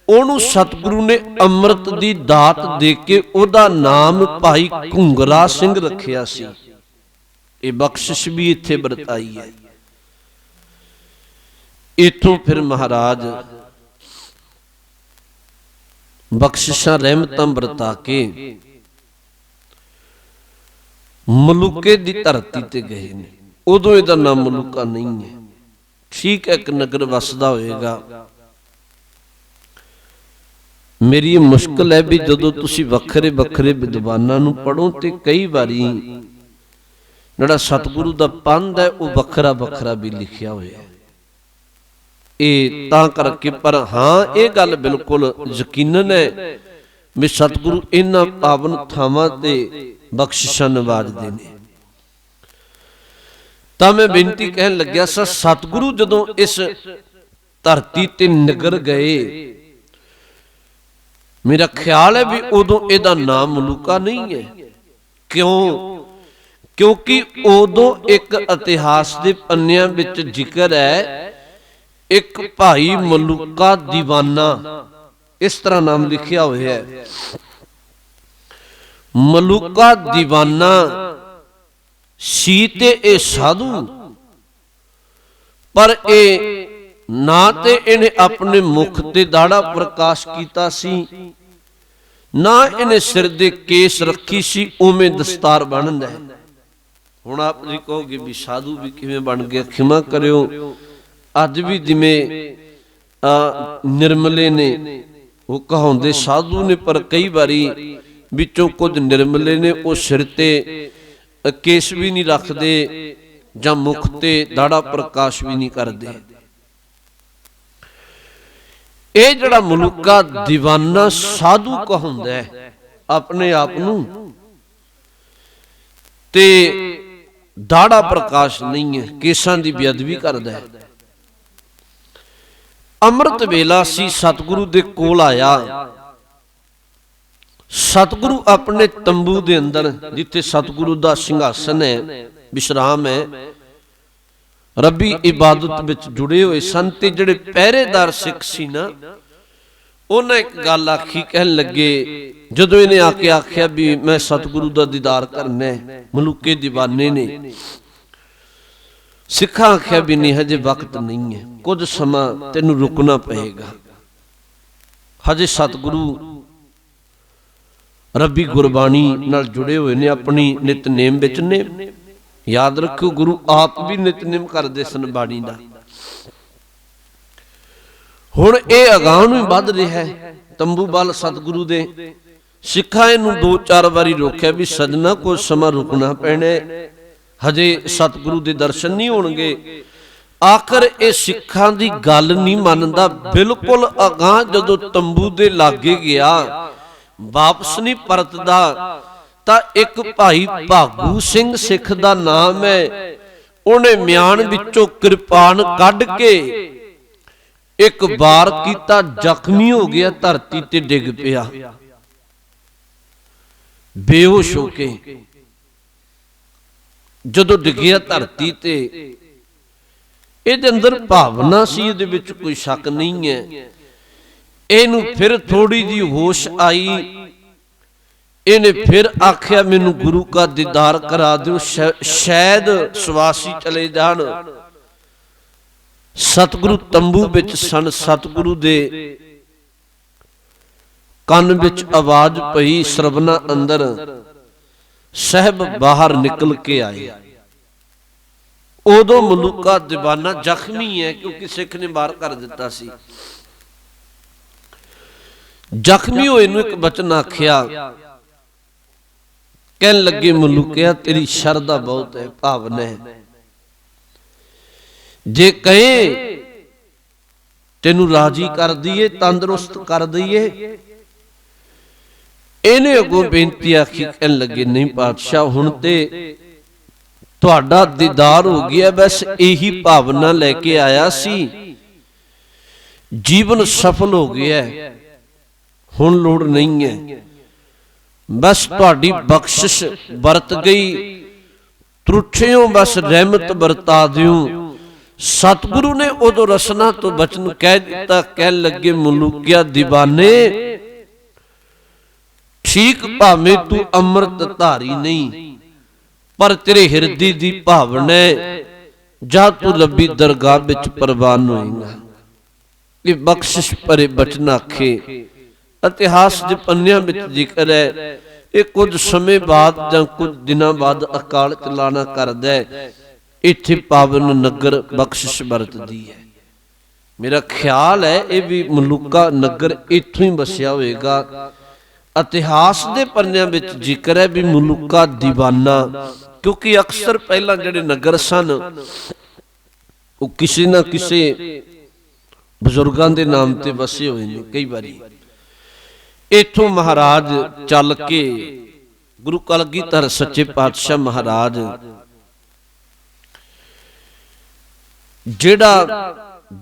ਉਹਨੂੰ ਸਤਿਗੁਰੂ ਨੇ ਅੰਮ੍ਰਿਤ ਦੀ ਦਾਤ ਦੇ ਕੇ ਉਹਦਾ ਨਾਮ ਭਾਈ ਘੁੰਗਰਾ ਸਿੰਘ ਰੱਖਿਆ ਸੀ। ਇਹ ਬਖਸ਼ਿਸ਼ ਵੀ ਇੱਥੇ ਵਰਤਾਈ ਹੈ। इथों फिर महाराज बख्शिशां रहमतां बरता के मलूके दी धरती ते गए ने। उदों इहदा नाम मलूका नहीं है, ठीक है, एक नगर वसदा होएगा। मेरी मुश्किल है भी जदों तुसीं वखरे वखरे विद्वानां नूं पढ़ो ते कई बारी जिहड़ा सतगुरु दा पंध है वो वखरा वखरा भी लिखिया होया है। तां करके पर हाँ ये गल बिल्कुल यकीनन है भी सतगुरु इन्हां पावन थावां ते बख्शिशां नवाजदे ने। तां मैं बेनती कहन लग्या सा, सतगुरु जदों इस धरती ते निगर गए, मेरा ख्याल है भी उदों इहदा नाम मलूका नहीं है। क्यों? क्योंकि उदों एक इतिहास दे पन्नियां विच जिक्र है, एक भाई मलूका दीवाना, इस तरह नाम लिखिया हुआ है। मलूका दीवाना सी ते ए साधु, पर ए ना ते इन्हें अपने मुख ते दाड़ा प्रकाश कीता सी, ना इन्हें सिर दे केस रखी सी, उमें दस्तार बनदा है। हुण आप जी कहोगे भी साधु भी किवें बन गया, खिमा करियो, अज भी जिमें निर्मले ने वो कहाउंदे साधु ने, पर कई बारी विचों कुछ निर्मले ने वो सिर ते केस भी नहीं रखते जां मुख ते दाड़ा प्रकाश भी नहीं करते। ये जड़ा मलूका दीवाना साधु कहाउंदा है अपने आप नूं, ते दाड़ा प्रकाश नहीं है, केसां दी बेअदबी करदा है। अमृत वेला सी, सतगुरु दे कोल आया। सतगुरु अपने तंबू दे अंदर, जिथे सतगुरु दा सिंघासन है, विश्राम है, रब्बी इबादत विच जुड़े हुए सन। ते जिहड़े पहरेदार सिख सी ना, उन्हें एक गल आखी, कहन लगे जदों इन्हें आके आख्या भी मैं सतगुरु दा दीदार करना है, मलूके दीवाने ने। सिखा आख्या भी नहीं, हजे वक्त नहीं है, कुछ समा तेनू रुकना पएगा, हजे सतगुरु रब्बी गुरबाणी नाल जुड़े हुए ने, अपनी नितनेम विच ने। याद रखो गुरु आप भी नितनेम करदे सन बाणी दा। हुण ये अगाह नूं वध रहा है तंबू वाल सतगुरु दे। सिखा इहनूं 2-4 बारी रोकिया भी सजना कुछ समा रुकना पैना, हजे सतगुरु दे दर्शन नहीं होणगे। आखिर ये सिखां दी गल नहीं मनदा, बिल्कुल अगाह जदों तंबू दे लागे गया, वापस नहीं परतदा, तां एक भाई भागू सिंह सिख दा नाम है, उन्हें म्यान विचों किरपान कढ के एक वार कीता, जख्मी हो गया, धरती ते डिग पिया बेहोश होके। जदों डिगिया धरती ते, इहदे अंदर भावना सी, इहदे विच कोई शक नहीं है। ਇਹਨੂੰ ਫਿਰ ਥੋੜੀ ਜੀ ਹੋਸ਼ ਆਈ, ਇਹਨੇ ਫਿਰ ਆਖਿਆ ਮੈਨੂੰ ਗੁਰੂ का दीदार करा ਦਿਓ, ਸ਼ਾਇਦ ਸਵਾਸੀ ਚਲੇ ਜਾਣ। ਸਤਿਗੁਰੂ ਤੰਬੂ ਵਿੱਚ ਸਨ। ਸਤਿਗੁਰੂ ਦੇ ਕੰਨ ਵਿੱਚ ਆਵਾਜ਼ ਪਈ, ਸਰਵਨਾ ਅੰਦਰ, ਸਾਹਿਬ ਬਾਹਰ ਨਿਕਲ ਕੇ ਆਏ। ਉਦੋਂ ਮਲੂਕਾ ਦੀਵਾਨਾ ਜ਼ਖਮੀ ਹੈ, ਕਿਉਂਕਿ ਸਿੱਖ ਨੇ ਬਾਹਰ ਕਰ ਦਿੱਤਾ ਸੀ। ਜ਼ਖਮੀ ਹੋਏ ਨੂੰ ਇੱਕ ਬਚਨ ਆਖਿਆ, ਕਹਿਣ ਲੱਗੇ ਮਲੂਕਿਆ ਤੇਰੀ ਸ਼ਰਧਾ ਬਹੁਤ ਹੈ, ਭਾਵਨਾ ਹੈ, ਜੇ ਕਹੇ ਤੈਨੂੰ ਰਾਜੀ ਕਰ ਦਈਏ, ਤੰਦਰੁਸਤ ਕਰ ਦਈਏ। ਇਹਨੇ ਅੱਗੋਂ ਬੇਨਤੀ ਆਖੀ, ਕਹਿਣ ਲੱਗੇ ਨਹੀਂ ਪਾਤਸ਼ਾਹ, ਹੁਣ ਤੇ ਤੁਹਾਡਾ ਦੀਦਾਰ ਹੋ ਗਿਆ, ਬਸ ਇਹੀ ਭਾਵਨਾ ਲੈ ਕੇ ਆਇਆ ਸੀ, ਜੀਵਨ ਸਫਲ ਹੋ ਗਿਆ, ਹੁਣ ਲੋੜ ਨਹੀਂ ਹੈ, ਬਸ ਤੁਹਾਡੀ ਬਖਸ਼ਿਸ਼ ਵਰਤ ਗਈ, ਤਰੁੱਠਿਓ ਬਸ ਰਹਿਮਤ ਵਰਤਾ ਦਿਓ। ਸਤਿਗੁਰੂ ਨੇ ਉਦੋਂ ਰਸਨਾ ਤੋਂ ਬਚਨ ਕਹਿ ਦਿੱਤਾ, ਕਹਿਣ ਲੱਗੇ ਮਲੂਕਿਆ ਦੀਵਾਨੇ, ਠੀਕ ਭਾਵੇਂ ਤੂੰ ਅੰਮ੍ਰਿਤ ਧਾਰੀ ਨਹੀਂ, ਪਰ ਤੇਰੇ ਹਿਰਦੇ ਦੀ ਭਾਵਨਾ ਜਾਂ ਤੂੰ ਰੱਬੀ ਦਰਗਾਹ ਵਿੱਚ ਪ੍ਰਵਾਨ ਹੋਏਗਾ। ਇਹ ਬਖਸ਼ਿਸ਼ ਭਰੇ ਬਚਨ ਆਖੇ ਇਤਿਹਾਸ ਦੇ ਪੰਨਿਆਂ ਵਿੱਚ ਜ਼ਿਕਰ ਹੈ। ਇਹ ਕੁਝ ਸਮੇਂ ਬਾਅਦ ਜਾਂ ਕੁਝ ਦਿਨਾਂ ਬਾਅਦ ਅਕਾਲ ਚਲਾਣਾ ਕਰਦਾ ਹੈ, ਇੱਥੇ ਪਾਵਨ ਨਗਰ ਬਖਸ਼ਿਸ਼ ਵਰਤਦੀ ਹੈ। ਮੇਰਾ ਖਿਆਲ ਹੈ ਇਹ ਵੀ ਮਲੂਕਾ ਨਗਰ ਇੱਥੋਂ ਹੀ ਵਸਿਆ ਹੋਵੇਗਾ। ਇਤਿਹਾਸ ਦੇ ਪੰਨਿਆਂ ਵਿੱਚ ਜ਼ਿਕਰ ਹੈ ਵੀ ਮਲੂਕਾ ਦੀਵਾਨਾ, ਕਿਉਂਕਿ ਅਕਸਰ ਪਹਿਲਾਂ ਜਿਹੜੇ ਨਗਰ ਸਨ ਉਹ ਕਿਸੇ ਨਾ ਕਿਸੇ ਬਜ਼ੁਰਗਾਂ ਦੇ ਨਾਮ ਤੇ ਵਸੇ ਹੋਏ ਨੇ। ਕਈ ਵਾਰੀ ਇੱਥੋਂ ਮਹਾਰਾਜ ਚੱਲ ਕੇ ਗੁਰੂ ਕਲਗੀਧਰ ਸੱਚੇ ਪਾਤਸ਼ਾਹ ਮਹਾਰਾਜ ਜਿਹੜਾ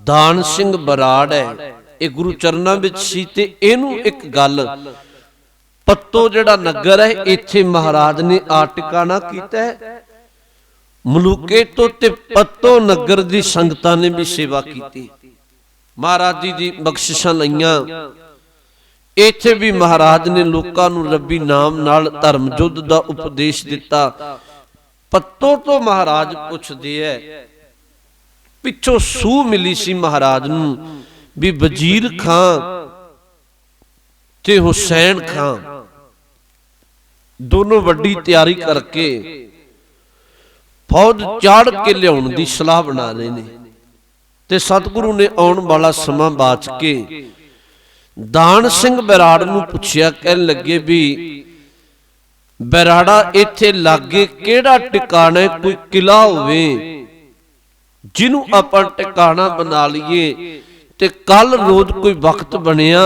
ਦਾਨ ਸਿੰਘ ਬਰਾੜ ਹੈ, ਇਹ ਗੁਰੂ ਚਰਨਾਂ ਵਿੱਚ ਸੀ, ਤੇ ਇਹਨੂੰ ਇੱਕ ਗੱਲ ਪੱਤੋ ਜਿਹੜਾ ਨਗਰ ਹੈ, ਇੱਥੇ ਮਹਾਰਾਜ ਨੇ ਆ ਟਿਕਾਣਾ ਕੀਤਾ ਹੈ। ਮਲੂਕੇ ਤੋਂ ਤੇ ਪੱਤੋ ਨਗਰ ਦੀ ਸੰਗਤਾਂ ਨੇ ਵੀ ਸੇਵਾ ਕੀਤੀ, ਮਹਾਰਾਜ ਜੀ ਦੀ ਬਖਸ਼ਿਸ਼ਾਂ ਲਈਆਂ। ਇੱਥੇ ਵੀ ਮਹਾਰਾਜ ਨੇ ਲੋਕਾਂ ਨੂੰ ਰੱਬੀ ਨਾਮ ਨਾਲ ਧਰਮ ਯੁੱਧ ਦਾ ਉਪਦੇਸ਼ ਦਿੱਤਾ। ਪੱਤੋ ਤੋਂ ਮਹਾਰਾਜ ਪੁੱਛਦੇ ਐ, ਪਿੱਛੋਂ ਸੂਹ ਮਿਲੀ ਸੀ ਮਹਾਰਾਜ ਨੂੰ ਵੀ ਵਜ਼ੀਰ ਖਾਂ ਤੇ ਹੁਸੈਨ ਖਾਂ ਦੋਨੋਂ ਵੱਡੀ ਤਿਆਰੀ ਕਰਕੇ ਫੌਜ ਚਾੜ ਕੇ ਲਿਆਉਣ ਦੀ ਸਲਾਹ ਬਣਾ ਰਹੇ ਨੇ, ਤੇ ਸਤਿਗੁਰੂ ਨੇ ਆਉਣ ਵਾਲਾ ਸਮਾਂ ਬਾਚ ਕੇ ਦਾਨ ਸਿੰਘ ਬਰਾੜ ਨੂੰ ਪੁੱਛਿਆ, ਕਹਿਣ ਲੱਗੇ ਵੀ ਬਰਾੜਾ ਇੱਥੇ ਲਾਗੇ ਕਿਹੜਾ ਟਿਕਾਣਾ, ਕੋਈ ਕਿਲਾ ਹੋਵੇ ਜਿਹਨੂੰ ਆਪਾਂ ਟਿਕਾਣਾ ਬਣਾ ਲਈਏ ਤੇ ਕੱਲ ਰੋਜ਼ ਕੋਈ ਵਕਤ ਬਣਿਆ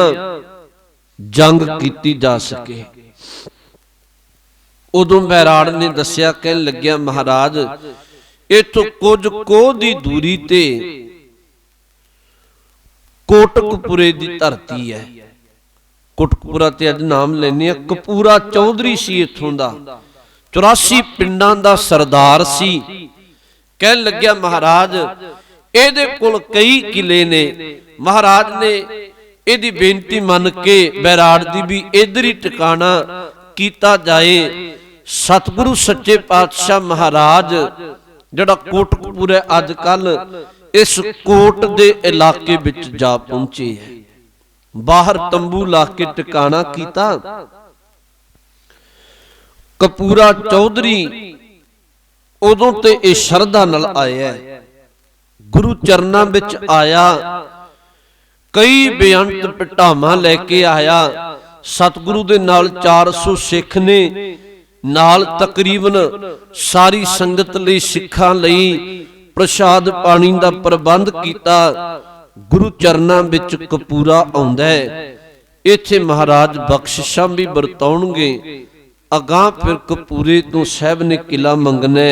ਜੰਗ ਕੀਤੀ ਜਾ ਸਕੇ। ਉਦੋਂ ਬਰਾੜ ਨੇ ਦੱਸਿਆ, ਕਹਿਣ ਲੱਗਿਆ ਮਹਾਰਾਜ ਇਥੋਂ ਕੁਝ ਕੋਹ ਦੀ ਦੂਰੀ ਤੇ ਕੋਟਕਪੁਰੇ ਦੀ ਧਰਤੀ ਹੈ। ਕੋਟਕਪੁਰਾ ਤੇ ਅੱਜ ਨਾਮ ਲੈਨੇ ਆ, ਕਪੂਰਾ ਚੌਧਰੀ ਸੀ ਇੱਥੋਂ ਦਾ, 84 ਪਿੰਡਾਂ ਦਾ ਸਰਦਾਰ ਸੀ। ਕਹਿਣ ਲੱਗਿਆ ਮਹਾਰਾਜ ਇਹਦੇ ਕੋਲ ਕਈ ਕਿਲੇ ਨੇ। ਮਹਾਰਾਜ ਨੇ ਇਹਦੀ ਬੇਨਤੀ ਮੰਨ ਕੇ ਬੈਰਾੜ ਦੀ ਵੀ ਇਧਰ ਹੀ ਟਿਕਾਣਾ ਕੀਤਾ ਜਾਏ। ਸਤਿਗੁਰੂ ਸੱਚੇ ਪਾਤਸ਼ਾਹ ਮਹਾਰਾਜ ਜਿਹੜਾ ਕੋਟਕਪੂਰਾ ਅੱਜ ਕੱਲ ਇਸ ਕੋਟ ਦੇ ਇਲਾਕੇ ਵਿੱਚ ਜਾ ਪਹੁੰਚੇ ਹੈ। ਬਾਹਰ ਤੰਬੂ ਲਾ ਕੇ ਟਿਕਾਣਾ ਕੀਤਾ। ਕਪੂਰਾ ਚੌਧਰੀ ਉਦੋਂ ਤੇ ਇਹ ਸ਼ਰਧਾ ਨਾਲ ਆਇਆ, ਗੁਰੂ ਚਰਨਾਂ ਵਿੱਚ ਆਇਆ, ਕਈ ਬੇਅੰਤ ਪਟਾਵਾਂ ਲੈ ਕੇ ਆਇਆ। ਸਤਿਗੁਰੂ ਦੇ ਨਾਲ 400 ਸਿੱਖ ਨੇ, ਨਾਲ ਤਕਰੀਬਨ ਸਾਰੀ ਸੰਗਤ ਲਈ, ਸਿੱਖਾਂ ਲਈ ਪ੍ਰਸ਼ਾਦ ਪਾਣੀ ਦਾ ਪ੍ਰਬੰਧ ਕੀਤਾ। ਗੁਰੂ ਚਰਨਾਂ ਵਿੱਚ ਕਪੂਰਾ ਆਉਂਦਾ ਹੈ, ਇੱਥੇ ਮਹਾਰਾਜ ਬਖਸ਼ਿਸ਼ਾਂ ਵੀ ਵਰਤਾਉਣਗੇ। ਅਗਾਂਹ ਫਿਰ ਕਪੂਰੇ ਤੋਂ ਸਾਹਿਬ ਨੇ ਕਿਲਾ ਮੰਗਣਾ,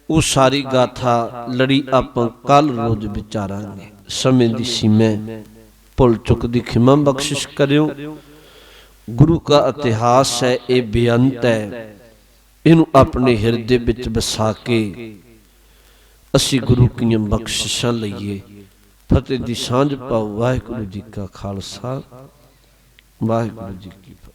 ਉਹ ਸਾਰੀ ਗਾਥਾ ਲੜੀ ਆਪਾਂ ਕੱਲ ਰੋਜ਼ ਵਿਚਾਰਾਂਗੇ। ਸਮੇਂ ਦੀ ਸੀਮਾ, ਭੁੱਲ ਚੁੱਕ ਦੀ ਖਿਮਾ ਬਖਸ਼ਿਸ਼ ਕਰਿਓ। ਗੁਰੂ ਦਾ ਇਤਿਹਾਸ ਹੈ, ਇਹ ਬੇਅੰਤ ਹੈ, ਇਹਨੂੰ ਆਪਣੇ ਹਿਰਦੇ ਵਿੱਚ ਵਸਾ ਕੇ ਅਸੀਂ ਗੁਰੂ ਦੀਆਂ ਬਖਸ਼ਿਸ਼ਾਂ ਲਈਏ। ਫਤਿਹ ਦੀ ਸਾਂਝ ਪਾਓ। ਵਾਹਿਗੁਰੂ ਜੀ ਕਾ ਖਾਲਸਾ, ਵਾਹਿਗੁਰੂ ਜੀ ਕੀ ਫਤਿਹ।